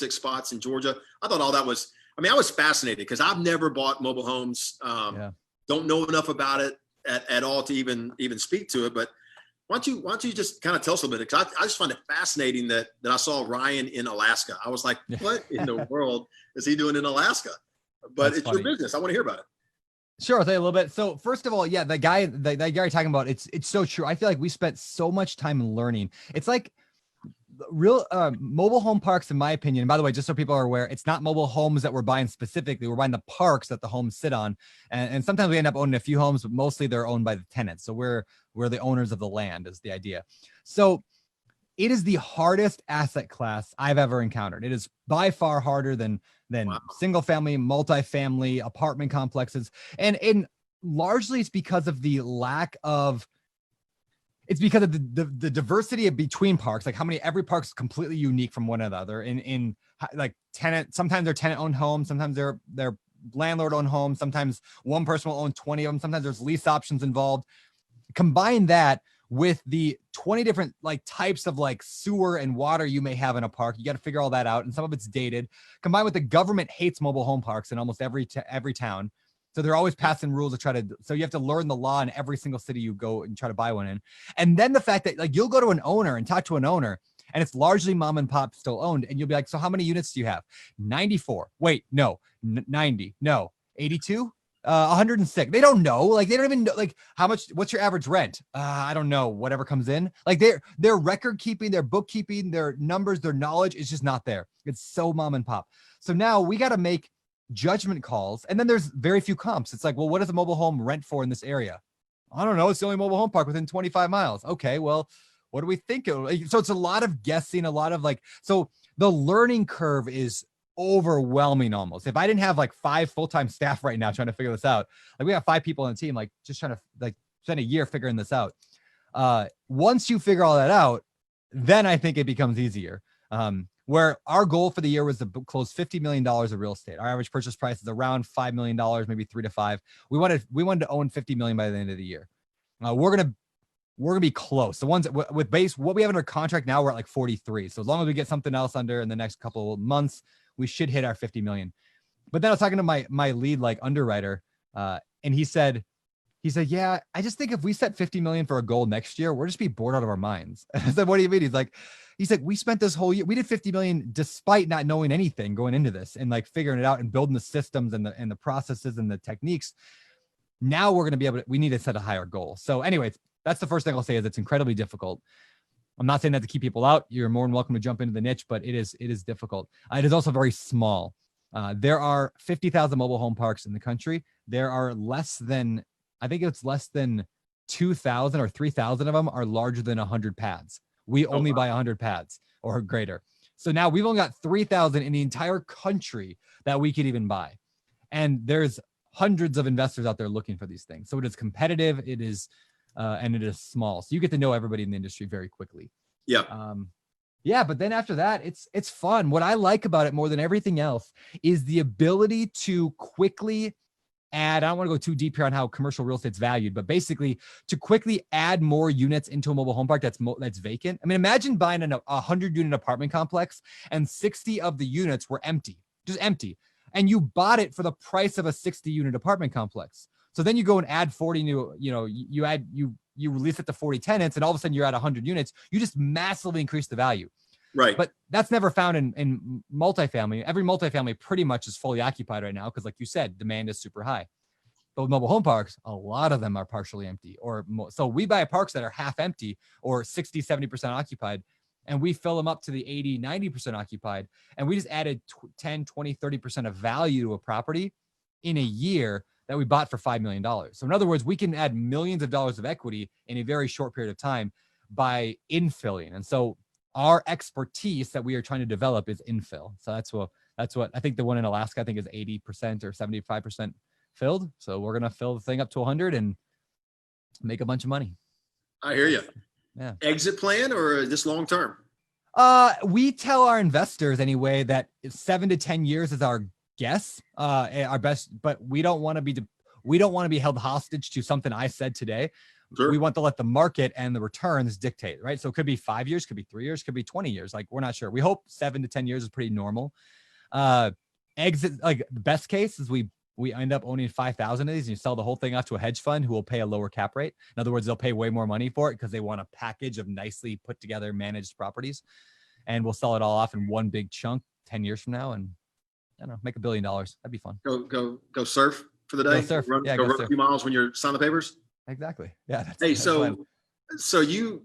spots in Georgia. I thought all that was, I was fascinated because I've never bought mobile homes. Don't know enough about it at all to even speak to it. But why don't you just kind of tell us a little bit? Because I just find it fascinating that I saw Ryan in Alaska. I was like, what in the world is he doing in Alaska? But it's your business. I want to hear about it. Sure, I'll tell you a little bit. So first of all, that guy you're talking about, it's so true. I feel like we spent so much time learning. It's like real mobile home parks, in my opinion, and by the way, just so people are aware, it's not mobile homes that we're buying specifically. We're buying the parks that the homes sit on. And sometimes we end up owning a few homes, but mostly they're owned by the tenants. So we're the owners of the land is the idea. So it is the hardest asset class I've ever encountered. It is by far harder than Wow. single family, multifamily, apartment complexes. And largely it's because of the lack of the diversity between parks, like how many, every park's completely unique from one another in like tenant, sometimes they're tenant owned homes, sometimes they're landlord owned homes, sometimes one person will own 20 of them, sometimes there's lease options involved. Combine that with the 20 different like types of like sewer and water you may have in a park. You got to figure all that out. And some of it's dated. Combined with the government hates mobile home parks in almost every town. So they're always passing rules to try to, so you have to learn the law in every single city you go and try to buy one in. And then the fact that like you'll go to an owner and talk to an owner and it's largely mom and pop still owned. And you'll be like, so how many units do you have? 94. Wait, no, 90. No, 82. 106. They don't know. Like they don't even know. Like how much? What's your average rent? I don't know. Whatever comes in. Like their record keeping, their bookkeeping, their numbers, their knowledge is just not there. It's so mom and pop. So now we got to make judgment calls, and then there's very few comps. It's like, well, what does a mobile home rent for in this area? I don't know. It's the only mobile home park within 25 miles. Okay, well, what do we think? So it's a lot of guessing, a lot of like. So the learning curve is overwhelming almost. If I didn't have like 5 full-time staff right now trying to figure this out, like we have 5 people on the team, like just trying to like spend a year figuring this out. Once you figure all that out, then I think it becomes easier. Where our goal for the year was to close $50 million of real estate. Our average purchase price is around $5 million, maybe 3 to 5. We wanted to own 50 million by the end of the year. We're gonna be close. The ones with base, what we have under contract now, we're at like 43. So as long as we get something else under in the next couple of months, we should hit our 50 million. But then I was talking to my lead like underwriter, and he said, yeah, I just think if we set 50 million for a goal next year, we'll just be bored out of our minds. I said, what do you mean? He's like, we spent this whole year, we did 50 million despite not knowing anything going into this and like figuring it out and building the systems and the processes and the techniques. Now we're going to we need to set a higher goal. So anyways, that's the first thing I'll say is it's incredibly difficult. I'm not saying that to keep people out. You're more than welcome to jump into the niche, but it is difficult. It is also very small. There are 50,000 mobile home parks in the country. There are less than 2,000 or 3,000 of them are larger than 100 pads. We only buy 100 pads or greater. So now we've only got 3,000 in the entire country that we could even buy. And there's hundreds of investors out there looking for these things. So it is competitive. It is, and it is small. So you get to know everybody in the industry very quickly. Yeah. Yeah. But then after that, it's fun. What I like about it more than everything else is the ability to quickly add, I don't want to go too deep here on how commercial real estate's valued, but basically to quickly add more units into a mobile home park that's vacant. I mean, imagine buying a 100-unit apartment complex and 60 of the units were empty, just empty. And you bought it for the price of a 60-unit apartment complex. So then you go and add 40 new, you release it to 40 tenants, and all of a sudden you're at 100 units. You just massively increase the value. Right. But that's never found in multifamily. Every multifamily pretty much is fully occupied right now because, like you said, demand is super high. But with mobile home parks, a lot of them are partially empty or more. So we buy parks that are half empty or 60, 70% occupied, and we fill them up to the 80, 90% occupied. And we just added 10, 20, 30% of value to a property in a year that we bought for $5 million. So in other words, we can add millions of dollars of equity in a very short period of time by infilling. And so our expertise that we are trying to develop is infill. So that's what I think the one in Alaska, I think, is 80% or 75% filled. So we're going to fill the thing up to 100 and make a bunch of money. I hear you. Yeah. Exit plan or just long term? We tell our investors anyway that 7 to 10 years is our guess, our best, but we don't want to be held hostage to something I said today. Sure. We want to let the market and the returns dictate, right? So it could be 5 years, could be 3 years, could be 20 years. Like, we're not sure. We hope 7 to 10 years is pretty normal. Exit, like the best case is we end up owning 5,000 of these and you sell the whole thing off to a hedge fund who will pay a lower cap rate. In other words, they'll pay way more money for it because they want a package of nicely put together managed properties. And we'll sell it all off in one big chunk 10 years from now. And I don't know, make $1 billion. That'd be fun. Go surf for the day. Go surf. Run Yeah, go go run surf. a few miles when you're signing the papers. Exactly. Yeah. Hey, so So you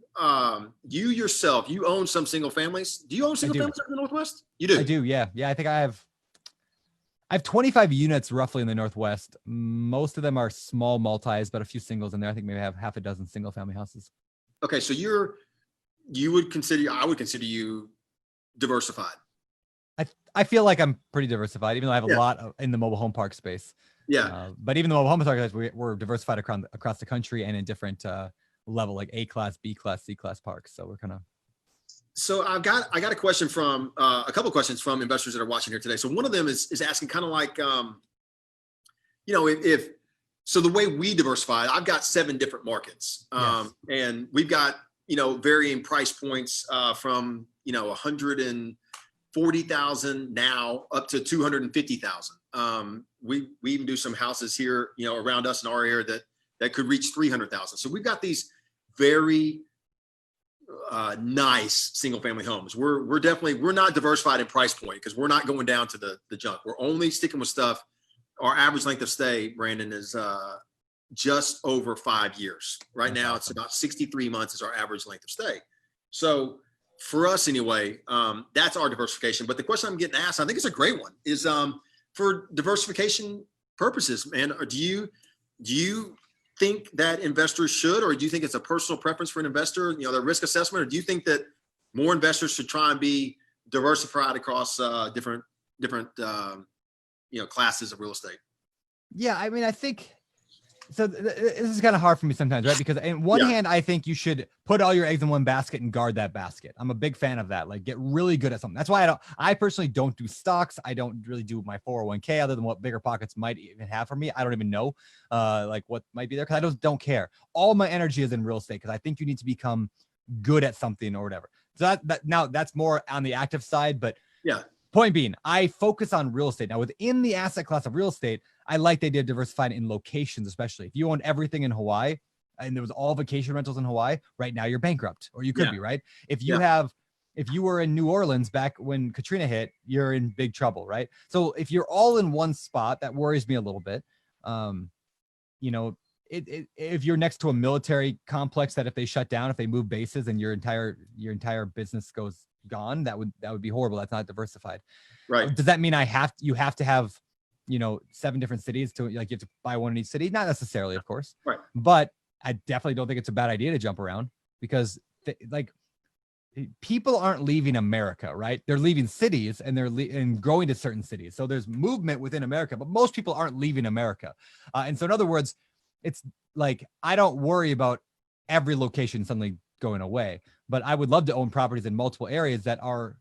yourself, you own some single families. Do you own single families in the Northwest? You do. I do. Yeah. Yeah. I think I have 25 units roughly in the Northwest. Most of them are small multis, but a few singles in there. I think maybe I have half a dozen single family houses. Okay. So I would consider you diversified. I feel like I'm pretty diversified, even though I have a Yeah. lot in the mobile home park space. Yeah. But even the mobile home park space, we're diversified across the country and in different level, like A class, B class, C class parks. So we're kind of. So I got a question from a couple of questions from investors that are watching here today. So one of them is asking kind of like, if so the way we diversify, I've got 7 different markets, and we've got varying price points from 140,000 now up to 250,000. We even do some houses here around us in our area that could reach 300,000. So we've got these very nice single family homes. We're not diversified in price point because we're not going down to the junk. We're only sticking with stuff. Our average length of stay, Brandon, is just over 5 years. Right now, it's about 63 months is our average length of stay. So for us anyway, that's our diversification. But the question I'm getting asked, I think it's a great one, is for diversification purposes, man, do you think that investors should, or do you think it's a personal preference for an investor, their risk assessment, or do you think that more investors should try and be diversified across different classes of real estate? Yeah, I mean, I think so. This is kind of hard for me sometimes, right? Because in one hand, I think you should put all your eggs in one basket and guard that basket. I'm a big fan of that. Like, get really good at something. That's why I personally don't do stocks. I don't really do my 401k other than what Bigger Pockets might even have for me. I don't even know like what might be there because I don't care. All my energy is in real estate because I think you need to become good at something or whatever. So now that's more on the active side, but yeah. Point being, I focus on real estate. Now, within the asset class of real estate, I like the idea of diversifying in locations, especially if you own everything in Hawaii and there was all vacation rentals in Hawaii, right now you're bankrupt, or you could be, right? If you were in New Orleans back when Katrina hit, you're in big trouble, right? So if you're all in one spot, that worries me a little bit. If you're next to a military complex that if they shut down, if they move bases and your entire business goes gone, that would be horrible. That's not diversified, right? Does that mean you have to have 7 different cities to, like, you have to buy one in each city? Not necessarily, of course, right? But I definitely don't think it's a bad idea to jump around because people aren't leaving America, right? They're leaving cities and and growing to certain cities. So there's movement within America, but most people aren't leaving America. And so in other words, it's like, I don't worry about every location suddenly going away, but I would love to own properties in multiple areas that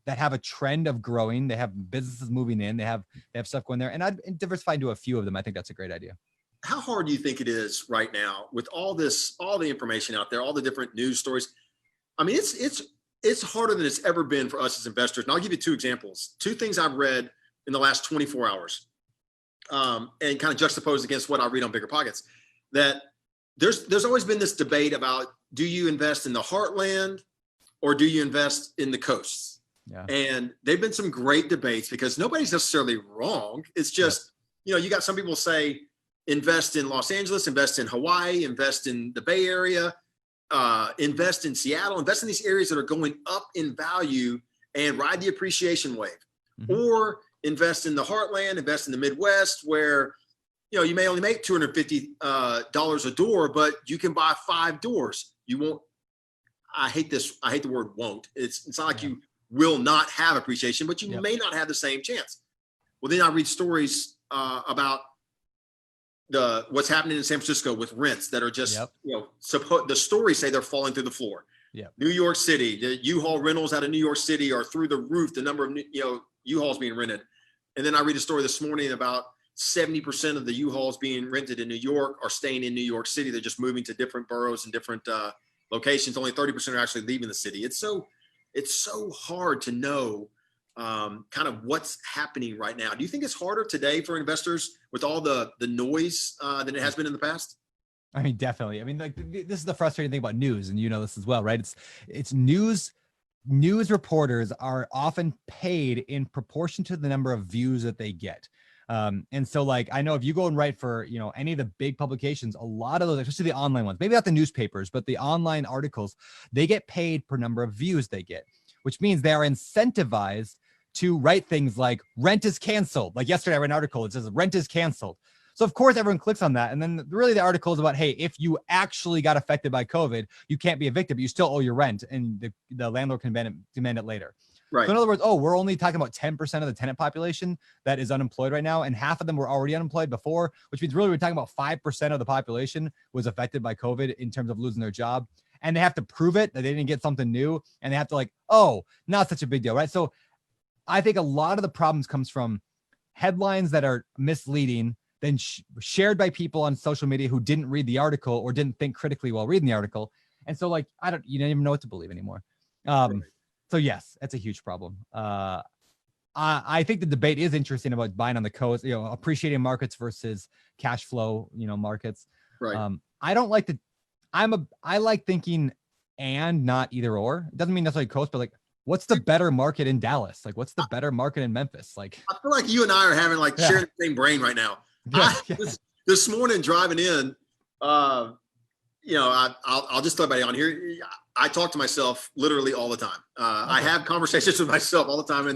have a trend of growing. They have businesses moving in, they have stuff going there, and I'd diversify into a few of them. I think that's a great idea. How hard do you think it is right now with all the information out there, all the different news stories? I mean, it's harder than it's ever been for us as investors. And I'll give you 2 examples, 2 things I've read in the last 24 hours, and kind of juxtaposed against what I read on Bigger Pockets. That there's always been this debate about, do you invest in the heartland or do you invest in the coasts? Yeah. And they've been some great debates because nobody's necessarily wrong. It's just, you got some people say, invest in Los Angeles, invest in Hawaii, invest in the Bay Area, invest in Seattle, invest in these areas that are going up in value and ride the appreciation wave. Mm-hmm. Or invest in the heartland, invest in the Midwest where you may only make $250 a door, but you can buy 5 doors. You won't. I hate the word won't. It's not like you will not have appreciation, but you may not have the same chance. Well, then I read stories about what's happening in San Francisco with rents that are just the stories say they're falling through the floor. Yeah. New York City, the U-Haul rentals out of New York City are through the roof. The number of U-Hauls being rented, and then I read a story this morning about 70% of the U-Hauls being rented in New York are staying in New York City. They're just moving to different boroughs and different locations. Only 30% are actually leaving the city. It's so hard to know kind of what's happening right now. Do you think it's harder today for investors with all the noise than it has been in the past? I mean, definitely. I mean, like, this is the frustrating thing about news, and this as well, right? It's news. News reporters are often paid in proportion to the number of views that they get. And so like, I know if you go and write for, any of the big publications, a lot of those, especially the online ones, maybe not the newspapers, but the online articles, they get paid per number of views they get, which means they are incentivized to write things like rent is canceled. Like yesterday I read an article, it says rent is canceled. So of course everyone clicks on that. And then really the article is about, hey, if you actually got affected by COVID, you can't be evicted, but you still owe your rent and the landlord can demand it later. Right. So in other words, we're only talking about 10% of the tenant population that is unemployed right now. And half of them were already unemployed before, which means really we're talking about 5% of the population was affected by COVID in terms of losing their job. And they have to prove it that they didn't get something new. And they have to like, not such a big deal, right? So I think a lot of the problems comes from headlines that are misleading, then shared by people on social media who didn't read the article or didn't think critically while reading the article. And so like, you don't even know what to believe anymore. Right. So yes, that's a huge problem. I think the debate is interesting about buying on the coast, appreciating markets versus cash flow, markets. Right. I don't like I like thinking and not either or. It doesn't mean necessarily coast, but like, what's the better market in Dallas? Like, what's the better market in Memphis? Like, I feel like you and I are having sharing the same brain right now. This morning driving in, I'll just throw everybody on here. I talk to myself literally all the time. I have conversations with myself all the time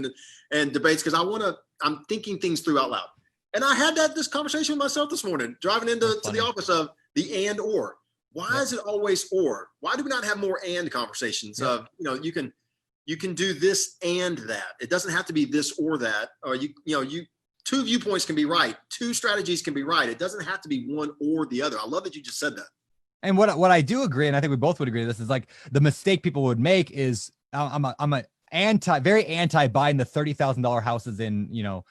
and debates because I'm thinking things through out loud. And I had this conversation with myself this morning, driving into the office of the and or. Why is it always or? Why do we not have more and conversations of, you can do this and that. It doesn't have to be this or that. Or two viewpoints can be right. Two strategies can be right. It doesn't have to be one or the other. I love that you just said that. And what I do agree, and I think we both would agree, this is like the mistake people would make is I'm very anti buying the $30,000 houses in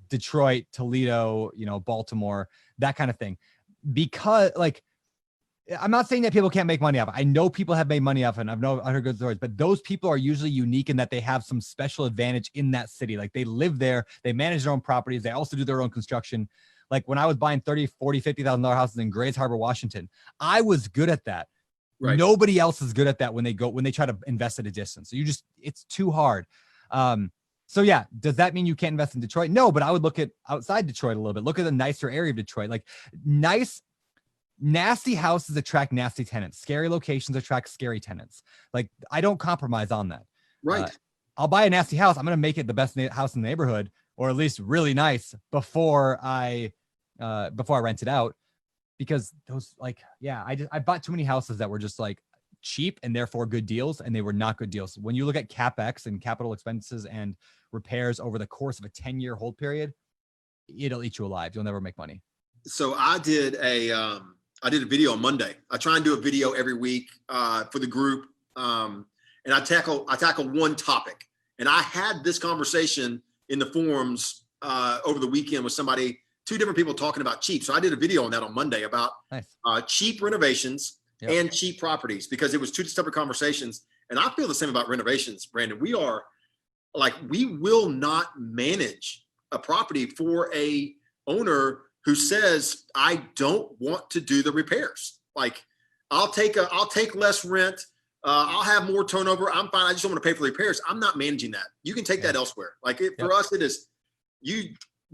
Detroit, Toledo, Baltimore, that kind of thing, because like I'm not saying that people can't make money off it. I know people have made money off it, and I heard good stories, but those people are usually unique in that they have some special advantage in that city. Like they live there, they manage their own properties, they also do their own construction. Like when I was buying $30,000, $40,000, $50,000 houses in Grays Harbor, Washington, I was good at that. Right. Nobody else is good at that when they try to invest at a distance. So it's too hard. So yeah, does that mean you can't invest in Detroit? No, but I would look at outside Detroit a little bit. Look at the nicer area of Detroit. Like nasty houses attract nasty tenants. Scary locations attract scary tenants. Like I don't compromise on that. Right. I'll buy a nasty house. I'm going to make it the best house in the neighborhood, or at least really nice before I rent it out, because those I bought too many houses that were just like cheap and therefore good deals, and they were not good deals. When you look at CapEx and capital expenses and repairs over the course of a 10-year hold period, it'll eat you alive. You'll never make money. So I did a video on Monday. I try and do a video every week for the group, and I tackle one topic. And I had this conversation in the forums over the weekend with two different people talking about cheap. So I did a video on that on Monday about cheap renovations and cheap properties, because it was two separate conversations. And I feel the same about renovations, Brandon. We will not manage a property for a owner who says, I don't want to do the repairs. Like I'll take less rent. I'll have more turnover. I'm fine. I just don't want to pay for the repairs. I'm not managing that. You can take that elsewhere. Like for us, it is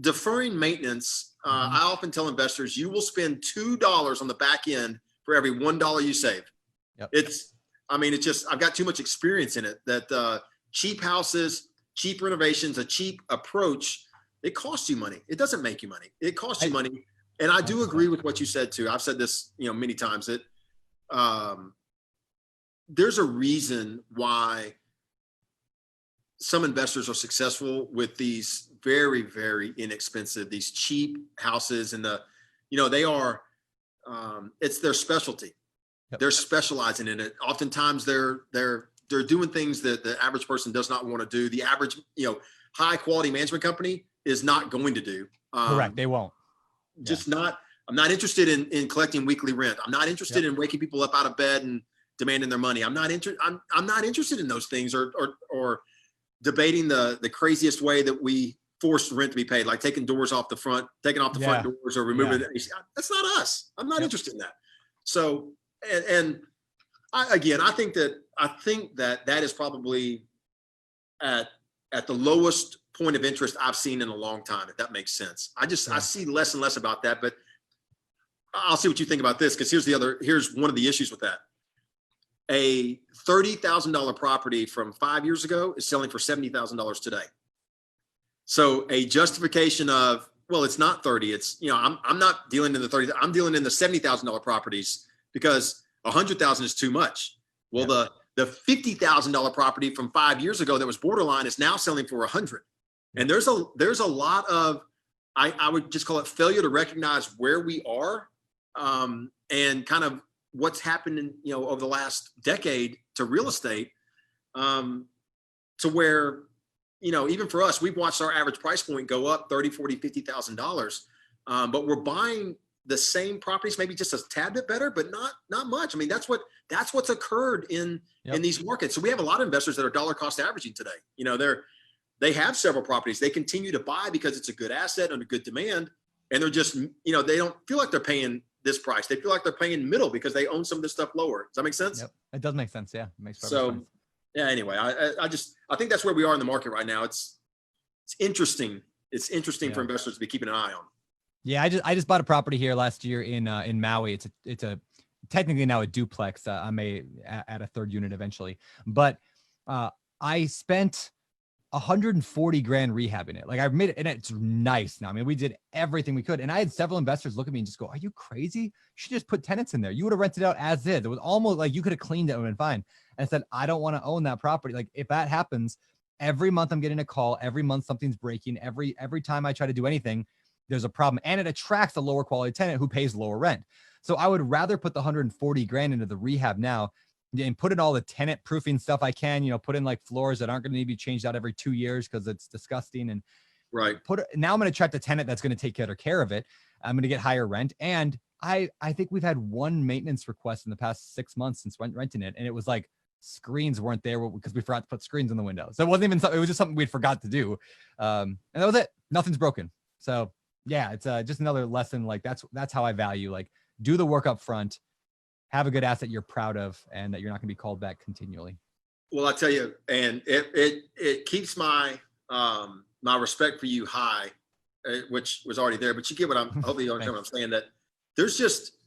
deferring maintenance. I often tell investors, you will spend $2 on the back end for every $1 you save. Yep. I've got too much experience in it that cheap houses, cheap renovations, a cheap approach, it costs you money. It doesn't make you money. It costs you money. And I do agree with what you said too. I've said this, many times, that there's a reason why some investors are successful with these very, very inexpensive, these cheap houses, and they are, it's their specialty. Yep. They're specializing in it. Oftentimes they're doing things that the average person does not want to do. The average, high quality management company is not going to do. Correct. They won't. I'm not interested in collecting weekly rent. I'm not interested in waking people up out of bed and demanding their money. I'm not interested in those things, or debating the craziest way that we force rent to be paid, like taking off the front doors, or removing it. That's not us. I'm not interested in that. So, I think that is probably at the lowest point of interest I've seen in a long time, if that makes sense. I Yeah. see less and less about that, but I'll see what you think about this, because here's one of the issues with that. A $30,000 property from 5 years ago is selling for $70,000 today. So a justification of, well, it's not 30. It's, I'm not dealing in the 30. I'm dealing in the $70,000 properties because 100,000 is too much. Well, the $50,000 property from 5 years ago that was borderline is now selling for 100. And there's a lot of, I would just call it failure to recognize where we are, and kind of what's happened in, over the last decade to real estate, to where, even for us, we've watched our average price point go up $30,000, $40,000, $50,000. But we're buying the same properties, maybe just a tad bit better, but not much. I mean, that's what's occurred in these markets. So we have a lot of investors that are dollar cost averaging today. They have several properties. They continue to buy because it's a good asset under good demand. And they're just, they don't feel like they're paying this price. They feel like they're paying middle because they own some of this stuff lower. Does that make sense? Yep. It does make sense. Yeah. It makes perfect sense. Yeah, anyway, I think that's where we are in the market right now. It's interesting. It's interesting for investors to be keeping an eye on. Yeah. I just bought a property here last year in Maui. It's a technically now a duplex. I may add a third unit eventually, but I spent $140,000 rehabbing it. Like I've made it, and it's nice now. I mean, we did everything we could, and I had several investors look at me and just go, "Are you crazy? You should just put tenants in there. You would have rented out as is. It was almost like you could have cleaned it and been fine." And I said, "I don't want to own that property. Like if that happens, every month I'm getting a call. Every month something's breaking. Every time I try to do anything, there's a problem, and it attracts a lower quality tenant who pays lower rent. So I would rather put the $140,000 into the rehab now." And put in all the tenant proofing stuff I can, put in like floors that aren't going to need to be changed out every 2 years because it's disgusting. And now I'm going to attract a tenant that's going to take better care of it. I'm going to get higher rent. And I think we've had one maintenance request in the past 6 months since renting it. And it was like screens weren't there because we forgot to put screens in the window. So it wasn't even something, it was just something we'd forgot to do. And that was it. Nothing's broken. So yeah, it's just another lesson. Like that's how I value, like do the work up front. Have a good asset you're proud of, and that you're not going to be called back continually. Well, I tell you, and it keeps my my respect for you high, which was already there. But you get what hopefully you understand what I'm saying. That there's just,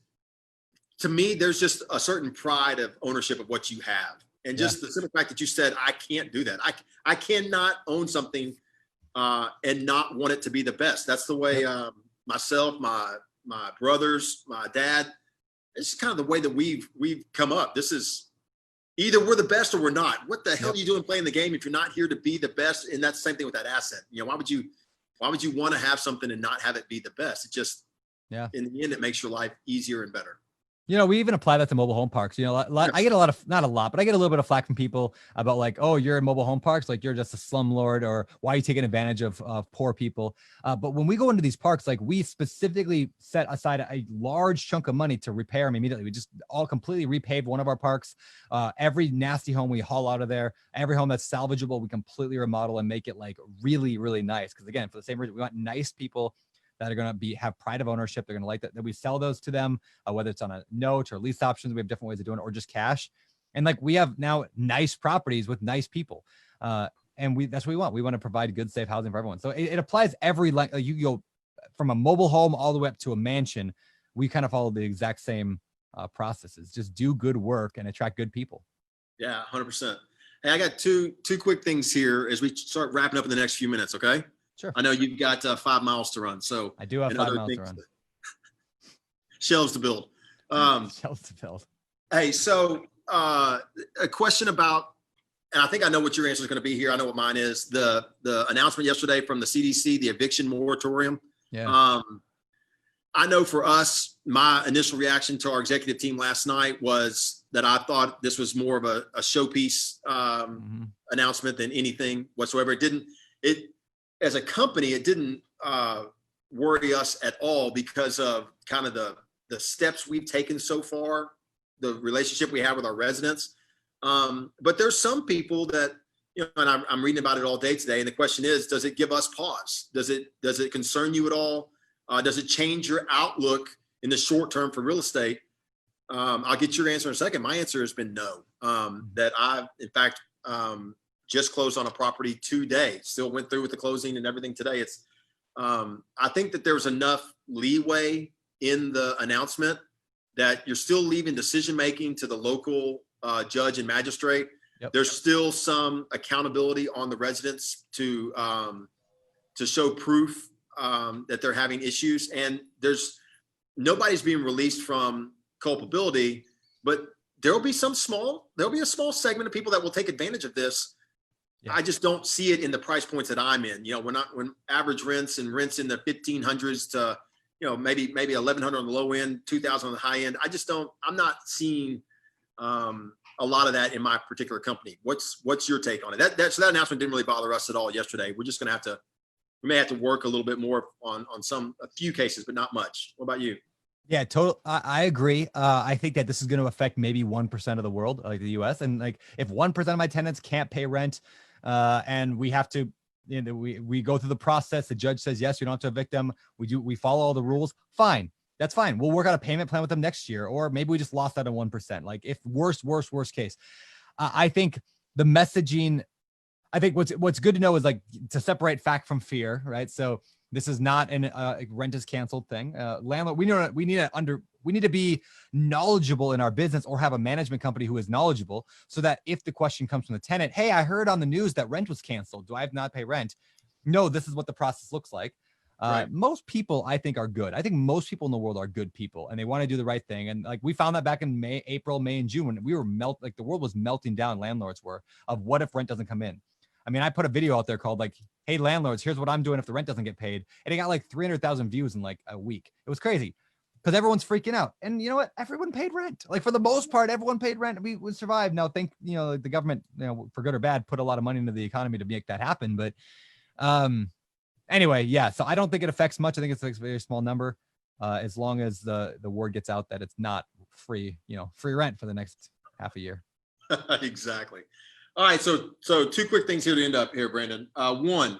to me, there's just a certain pride of ownership of what you have, and just the simple fact that you said, I can't do that. I cannot own something and not want it to be the best. That's the way myself, my brothers, my dad. It's kind of the way that we've come up. This is either we're the best or we're not. What the hell are you doing playing the game if you're not here to be the best? And that's the same thing with that asset. Why would you want to have something and not have it be the best? It just, in the end, it makes your life easier and better. We even apply that to mobile home parks. I get a lot of, not a lot, but I get a little bit of flack from people about like, oh, you're in mobile home parks, like you're just a slumlord, or why are you taking advantage of poor people? But when we go into these parks, like we specifically set aside a large chunk of money to repair them immediately. We just all completely repaved one of our parks. Every nasty home we haul out of there. Every home that's salvageable, we completely remodel and make it like really, really nice. Because again, for the same reason, we want nice people that are going to have pride of ownership. They're going to like that we sell those to them, whether it's on a note or lease options. We have different ways of doing it, or just cash. And like we have now nice properties with nice people. And that's what we want. We want to provide good, safe housing for everyone. So it applies every, like you go from a mobile home all the way up to a mansion. We kind of follow the exact same processes. Just do good work and attract good people. Yeah, 100%. Hey, I got two quick things here as we start wrapping up in the next few minutes. Okay. Sure. I know you've got 5 miles to run, so I do have 5 miles to run. Shelves to build. Shelves to build. Hey, so a question about, and I think I know what your answer is going to be here. I know what mine is. The announcement yesterday from the CDC, the eviction moratorium. Yeah. I know for us, my initial reaction to our executive team last night was that I thought this was more of a showpiece announcement than anything whatsoever. As a company, it didn't worry us at all because of kind of the steps we've taken so far, the relationship we have with our residents. But there's some people that, and I'm reading about it all day today. And the question is, does it give us pause? Does it concern you at all? Does it change your outlook in the short term for real estate? I'll get your answer in a second. My answer has been no. That I've, in fact, just closed on a property today. Still went through with the closing and everything today. It's I think that there's enough leeway in the announcement that you're still leaving decision making to the local judge and magistrate. Yep. There's still some accountability on the residents to show proof that they're having issues, and nobody's being released from culpability, but there'll be a small segment of people that will take advantage of this. Yeah. I just don't see it in the price points that I'm in. When average rents in the 1,500s to, maybe 1,100 on the low end, 2,000 on the high end. I'm not seeing a lot of that in my particular company. What's your take on it? So that announcement didn't really bother us at all yesterday. We're just going to we may have to work a little bit more on a few cases, but not much. What about you? Yeah, total. I agree. I think that this is going to affect maybe 1% of the world, like the U.S. And like, if 1% of my tenants can't pay rent, and we have to, we go through the process. The judge says yes, you don't have to evict them. We follow all the rules. Fine, that's fine. We'll work out a payment plan with them next year, or maybe we just lost out on 1%. Like, if worst case, I think the messaging. I think what's good to know is like to separate fact from fear, right? So this is not an rent is canceled thing. Landlord, we need to be knowledgeable in our business, or have a management company who is knowledgeable, so that if the question comes from the tenant, hey, I heard on the news that rent was canceled. Do I have not pay rent? No, this is what the process looks like. Right. Most people, I think, are good. I think most people in the world are good people, and they want to do the right thing. And like, we found that back in April, May, and June, when we were the world was melting down. Landlords were, of what if rent doesn't come in. I mean, I put a video out there called like, hey, landlords, here's what I'm doing if the rent doesn't get paid. And it got like 300,000 views in like a week. It was crazy because everyone's freaking out. And you know what? Everyone paid rent. Like, for the most part, everyone paid rent. We would survive. Now, the government, for good or bad, put a lot of money into the economy to make that happen. But anyway, yeah. So I don't think it affects much. I think it's like a very small number, as long as the word gets out that it's not free rent for the next half a year. Exactly. All right, so two quick things here to end up here, Brandon. One,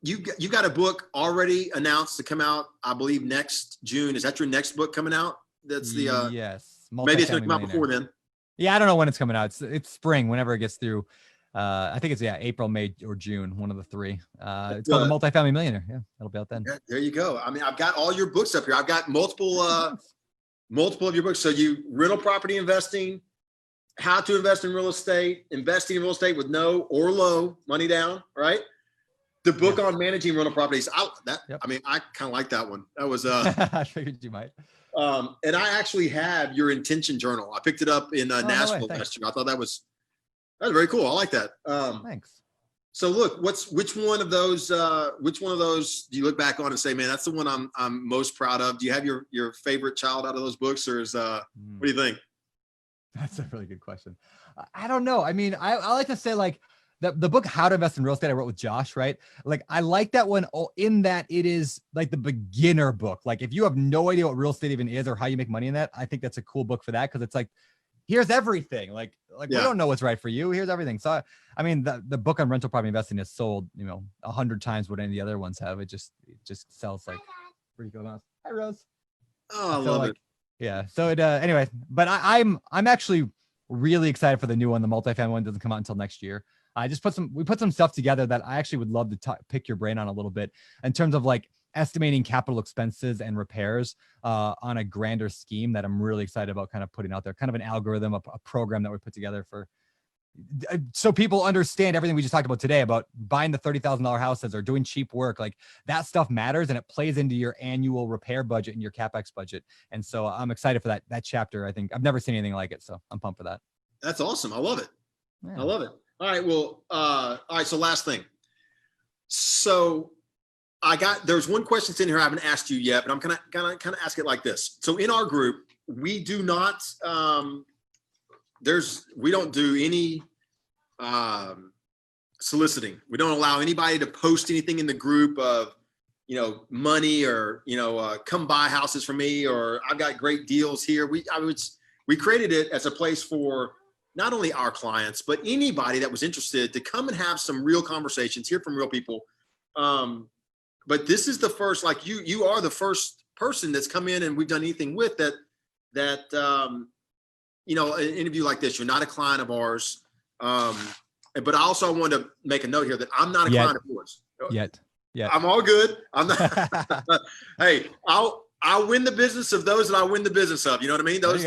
you got a book already announced to come out, I believe, next June. Is that your next book coming out? That's the yes. Maybe it's going to come out before then. Yeah, I don't know when it's coming out. It's spring, whenever it gets through. I think it's April, May, or June, one of the three. It's called The Multifamily Millionaire. Yeah, that'll be out then. Yeah, there you go. I mean, I've got all your books up here. I've got multiple of your books. So you rental property investing, how to invest in real estate, investing in real estate with no or low money down, right? The book on managing rental properties. I kind of like that one. That was I figured you might. And I actually have your intention journal. I picked it up in Nashville last year. I thought that was very cool. I like that. Thanks. So look, which one of those do you look back on and say, man, that's the one I'm most proud of? Do you have your favorite child out of those books, or is what do you think? That's a really good question. I don't know. I mean, I like to say, like, the book How to Invest in Real Estate I wrote with Josh, right? Like, I like that one in that it is like the beginner book. Like, if you have no idea what real estate even is or how you make money in that, I think that's a cool book for that, because it's like, here's everything. Like we don't know what's right for you. Here's everything. So I mean, the book on rental property investing has sold 100 times what any of the other ones have. It just sells like pretty good amounts. Hi, Rose. Oh, I love it. Yeah. So anyway, but I'm actually really excited for the new one. The multifamily one doesn't come out until next year. We put some stuff together that I actually would love to pick your brain on a little bit, in terms of like estimating capital expenses and repairs on a grander scheme that I'm really excited about kind of putting out there, kind of an algorithm, a program that we put together so people understand everything we just talked about today about buying the $30,000 houses or doing cheap work. Like, that stuff matters, and it plays into your annual repair budget and your CapEx budget. And so I'm excited for that chapter. I think I've never seen anything like it, so I'm pumped for that. That's awesome. I love it. Yeah. I love it. All right. Well, all right. So last thing. So there's one question in here I haven't asked you yet, but I'm gonna kind of ask it like this. So in our group, we do not we don't do any soliciting. We don't allow anybody to post anything in the group of money, or come buy houses for me, or I've got great deals here. We created it as a place for not only our clients, but anybody that was interested to come and have some real conversations, hear from real people. But this is the first, like you are the first person that's come in and we've done anything with that an interview like this. You're not a client of ours. but I also want to make a note here that I'm not a client of yours. Yet. I'm all good. I'm not. Hey, I'll win the business of those that I win the business of. You know what I mean? Those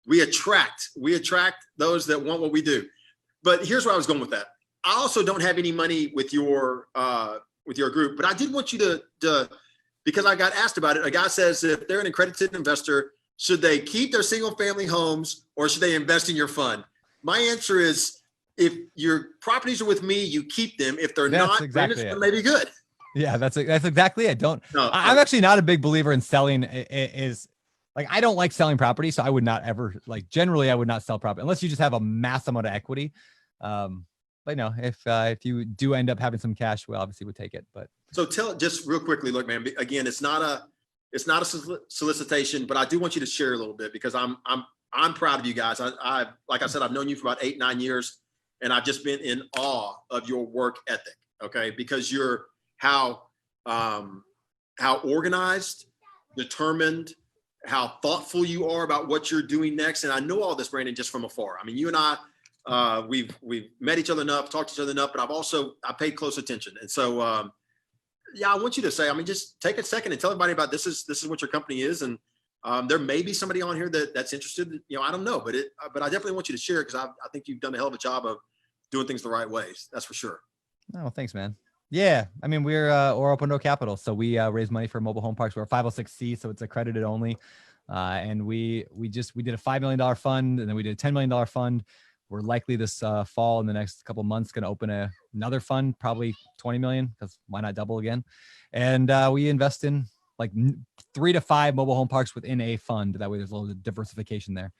we attract those that want what we do. But here's where I was going with that. I also don't have any money with your group, but I did want you to because I got asked about it. A guy says if they're an accredited investor, should they keep their single family homes or should they invest in your fund? My answer is if your properties are with me, you keep them. If they're not, exactly then maybe good. Yeah, that's exactly it. I'm actually not a big believer in selling. Is like I don't like selling property, so I would not ever generally I would not sell property unless you just have a mass amount of equity. But no, if you do end up having some cash, we obviously would take it. But so tell just real quickly, look, man. Again, it's not a solicitation, but I do want you to share a little bit because I'm proud of you guys. I like I said, I've known you for about 8-9 years, and I've just been in awe of your work ethic. Okay, because you're how organized, determined, how thoughtful you are about what you're doing next. And I know all this, Brandon, just from afar. I mean, you and I, we've met each other enough, talked to each other enough, but I paid close attention. And so, yeah, I want you to say, I mean, just take a second and tell everybody about this is what your company is. And there may be somebody on here that's interested, you know, I don't know, but I definitely want you to share it because I think you've done a hell of a job of doing things the right ways. That's for sure. Oh, thanks, man. Yeah. I mean, we're Open Door Capital. So we raise money for mobile home parks. We're a 506C, so it's accredited only. And we did a $5 million fund and then we did a $10 million fund. We're likely this fall in the next couple of months going to open another fund, probably 20 million, because why not double again? And we invest in like 3 to 5 mobile home parks within a fund. That way there's a little diversification there.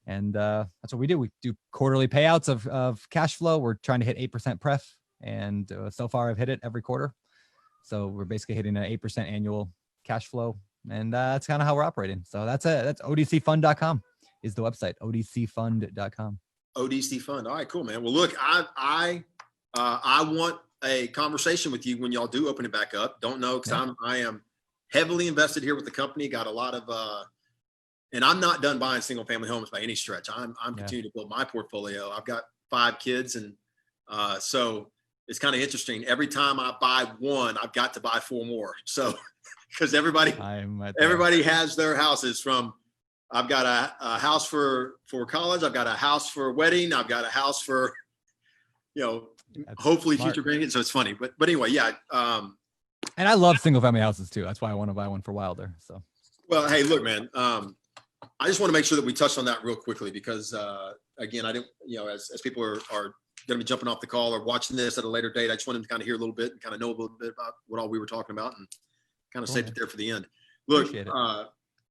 And that's what we do. We do quarterly payouts of cash flow. We're trying to hit 8% pref. And so far I've hit it every quarter. So we're basically hitting an 8% annual cash flow. And that's kind of how we're operating. So that's it. That's odcfund.com is the website, odcfund.com. ODC Fund. All right, cool, man. Well, look, I want a conversation with you when y'all do open it back up. Don't know because I am heavily invested here with the company. Got a lot of, and I'm not done buying single family homes by any stretch. I'm continuing to build my portfolio. I've got 5 kids, and so it's kind of interesting. Every time I buy one, I've got to buy 4 more. So because everybody has their houses from. I've got a house for college. I've got a house for a wedding. I've got a house for, you know, hopefully smart. Future grandkids. So it's funny, but anyway, yeah. And I love single family houses too. That's why I want to buy one for Wilder. So, well, hey, look, man. I just want to make sure that we touched on that real quickly because, again, I didn't, you know, as people are going to be jumping off the call or watching this at a later date, I just wanted to kind of hear a little bit and kind of know a little bit about what all we were talking about and kind of saved it there for the end. Look,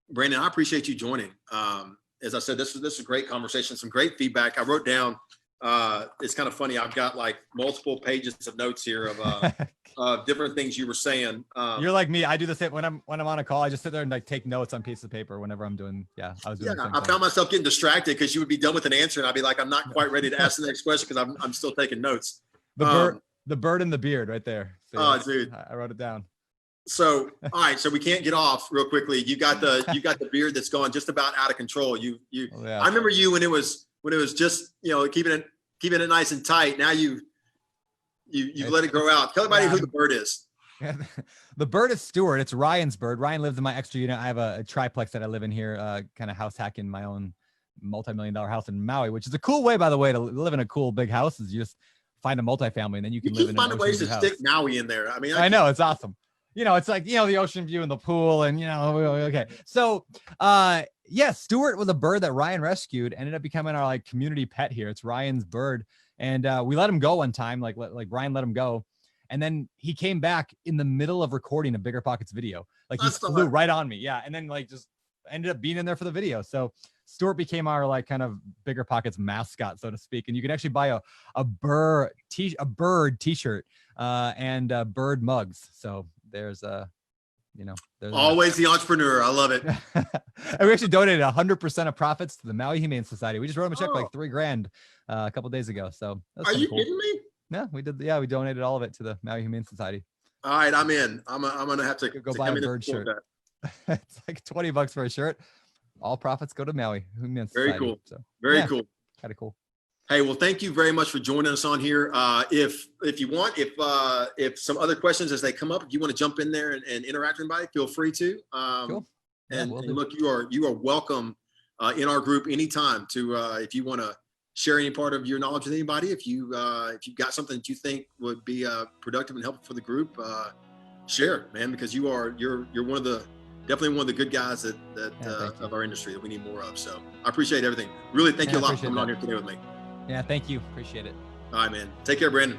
Brandon, I appreciate you joining. As I said, this is a great conversation, some great feedback. I wrote down, it's kind of funny. I've got like multiple pages of notes here of different things you were saying. You're like me. I do the same when I'm on a call. I just sit there and like take notes on pieces of paper whenever I'm doing. Yeah, I found myself getting distracted because you would be done with an answer and I'd be like, I'm not quite ready to ask the next question because I'm still taking notes. The bird and the beard, right there. So, oh, dude, I wrote it down. So, all right. So we can't get off real quickly. You got the beard that's gone just about out of control. I remember you when it was just, you know, keeping it nice and tight. Now you let it grow out. Tell everybody who the bird is. The bird is Stuart. It's Ryan's bird. Ryan lives in my extra unit. I have a triplex that I live in here, kind of house hacking my own multi-million-dollar house in Maui, which is a cool way, by the way, to live in a cool big house is you just find a multifamily and then you can live in an ocean ways to house. Stick Maui in there. I mean, I know it's awesome. You know, it's like, you know, the ocean view and the pool and, you know, okay. So, Stuart was a bird that Ryan rescued, ended up becoming our like community pet here. It's Ryan's bird. And we let him go one time, like Ryan let him go. And then he came back in the middle of recording a Bigger Pockets video. Like he flew right on me. Yeah. And then like just ended up being in there for the video. So Stuart became our like kind of Bigger Pockets mascot, so to speak. And you can actually buy a bird t-shirt and bird mugs. So there's always the entrepreneur. I love it. And we actually donated 100% of profits to the Maui Humane Society. We just wrote them a check for like $3,000 a couple of days ago. So are you kidding me? Yeah, we did. Yeah, we donated all of it to the Maui Humane Society. All right, I'm in. I'm gonna have to go buy a bird shirt. It's like $20 for a shirt. All profits go to Maui Humane Society. Very cool. So, very cool. Kind of cool. Hey, well, thank you very much for joining us on here. If you want, if some other questions as they come up, if you want to jump in there and interact with anybody, feel free to. Cool. Yeah, And, will and do. look, you are welcome in our group anytime to if you want to share any part of your knowledge with anybody. If you've got something that you think would be productive and helpful for the group, share, man, because you're one of the definitely one of the good guys that of our industry that we need more of. So I appreciate everything. Really, thank you a lot for coming on here today with me. Yeah, thank you. Appreciate it. All right, man. Take care, Brandon.